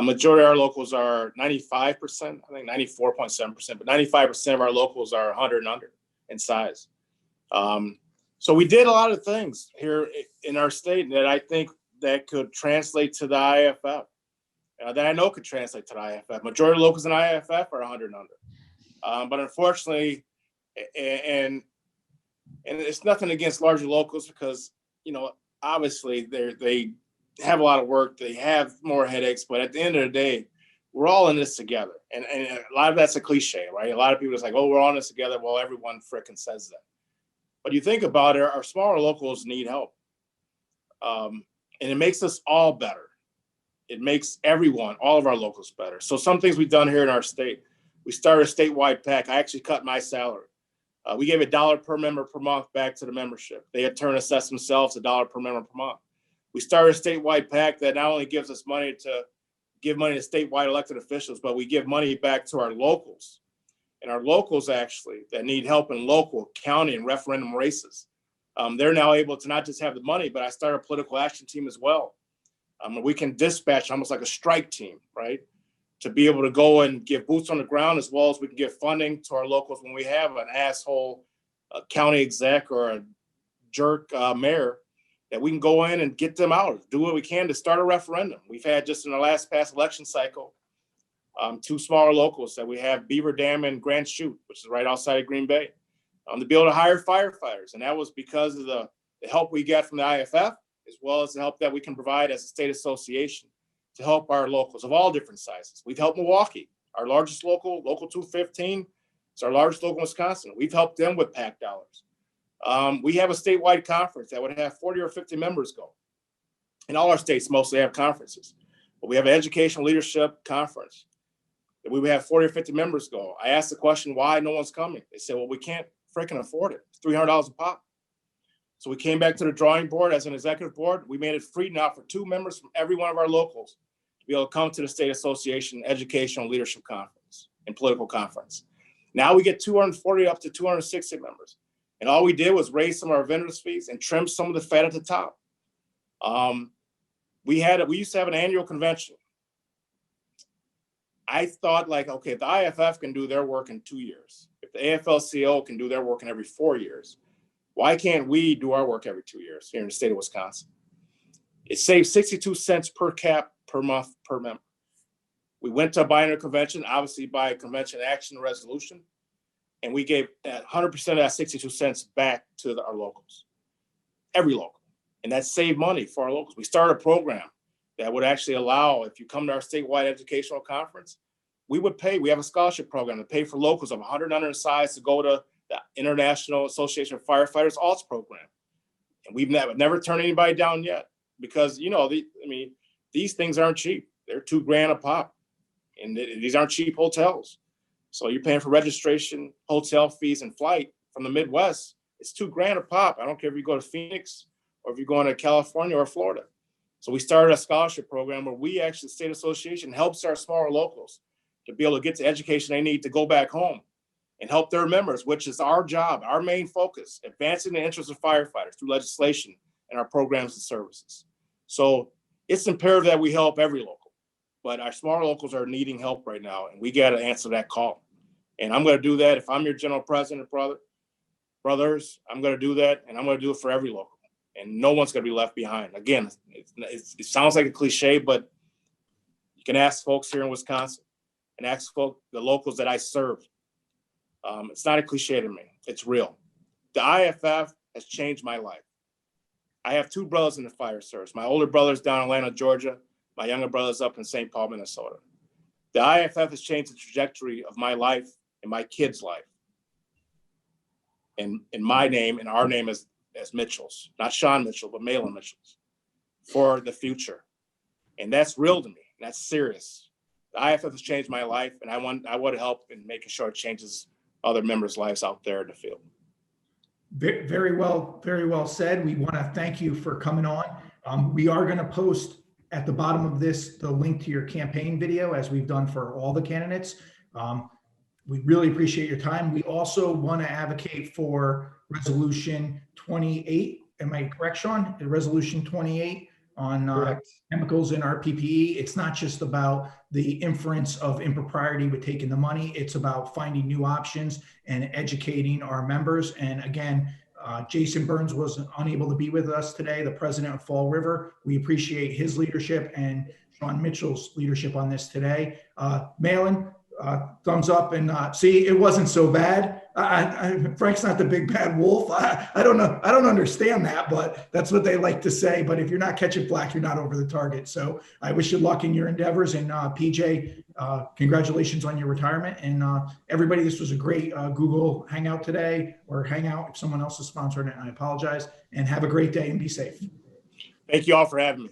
[SPEAKER 7] Majority of our locals are 95%, I think 94.7%, but 95% of our locals are 100 and under in size. So we did a lot of things here in our state that I think that could translate to the IAFF, that I know could translate to the IAFF. Majority of locals in IAFF are 100 and under. But unfortunately, and it's nothing against larger locals because, obviously they have a lot of work, they have more headaches, but at the end of the day, we're all in this together. And a lot of that's a cliche, right? A lot of people are like, oh, we're all in this together. Well, everyone frickin' says that. But you think about it, our smaller locals need help. And it makes us all better. It makes all of our locals better. So some things we've done here in our state, we started a statewide PAC. I actually cut my salary. We gave $1 per member per month back to the membership. They in turn assessed themselves $1 per member per month. We started a statewide PAC that not only gives us money to give money to statewide elected officials, but we give money back to our locals. And our locals actually that need help in local, county, and referendum races. They're now able to not just have the money, but I started a political action team as well. We can dispatch almost like a strike team, right? To be able to go and give boots on the ground, as well as we can give funding to our locals when we have an asshole county exec or a jerk mayor, that we can go in and get them out, do what we can to start a referendum. We've had just in the last past election cycle, 2 smaller locals that we have, Beaver Dam and Grand Chute, which is right outside of Green Bay, to be able to hire firefighters. And that was because of the help we got from the IAFF, as well as the help that we can provide as a state association to help our locals of all different sizes. We've helped Milwaukee, our largest local 215. It's our largest local in Wisconsin. We've helped them with PAC dollars. We have a statewide conference that would have 40 or 50 members go. And all our states mostly have conferences. But we have an educational leadership conference that we would have 40 or 50 members go. I asked the question, why no one's coming? They said, well, we can't freaking afford it. It's $300 a pop. So we came back to the drawing board as an executive board. We made it free now for 2 members from every one of our locals to be able to come to the State Association Educational Leadership Conference and Political Conference. Now we get 240 up to 260 members. And all we did was raise some of our vendors' fees and trim some of the fat at the top. We used to have an annual convention. I thought like, okay, if the IAFF can do their work in 2 years, if the AFL-CIO can do their work in every 4 years, why can't we do our work every 2 years here in the state of Wisconsin? It saves 62 cents per cap per month per member. We went to a binary convention, obviously by a convention action resolution, and we gave 100% of that 62 cents back to our locals, every local. And that saved money for our locals. We started a program that would actually allow, if you come to our statewide educational conference, we have a scholarship program to pay for locals of 100 under size to go to the International Association of Firefighters ALTS program. And we've never turned anybody down yet because, these things aren't cheap. They're $2,000 a pop. And these aren't cheap hotels. So you're paying for registration, hotel fees, and flight from the Midwest. It's $2,000 a pop. I don't care if you go to Phoenix or if you're going to California or Florida. So we started a scholarship program where we actually, the state association helps our smaller locals to be able to get the education they need to go back home and help their members, which is our job, our main focus, advancing the interests of firefighters through legislation and our programs and services. So it's imperative that we help every local. But our smaller locals are needing help right now, and we got to answer that call. And I'm going to do that. If I'm your general president, brothers, I'm going to do that, and I'm going to do it for every local. And no one's going to be left behind. Again, it sounds like a cliche, but you can ask folks here in Wisconsin and ask folks, the locals that I serve. It's not a cliche to me. It's real. The IAFF has changed my life. I have 2 brothers in the fire service. My older brother's down in Atlanta, Georgia. My younger brother's up in St. Paul, Minnesota. The IAFF has changed the trajectory of my life and my kids' life. And my name and our name as Mitchells, not Sean Mitchell, but Mahlon Mitchells for the future. And that's real to me. That's serious. The IAFF has changed my life, and I want to help in making sure it changes other members' lives out there in the field.
[SPEAKER 1] Very well said. We want to thank you for coming on. We are going to post at the bottom of this the link to your campaign video, as we've done for all the candidates. We really appreciate your time. We also want to advocate for Resolution 28. Am I correct, Sean? Resolution 28 on chemicals in our PPE. It's not just about the inference of impropriety with taking the money. It's about finding new options and educating our members. And again, Jason Burns was unable to be with us today, the president of Fall River. We appreciate his leadership and Sean Mitchell's leadership on this today. Mahlon, thumbs up, and see, it wasn't so bad. Frank's not the big bad wolf. I don't know. I don't understand that, but that's what they like to say. But if you're not catching black, you're not over the target. So I wish you luck in your endeavors. And PJ, congratulations on your retirement. And everybody, this was a great Google Hangout today, or Hangout if someone else is sponsoring it. I apologize. And have a great day and be safe.
[SPEAKER 7] Thank you all for having me.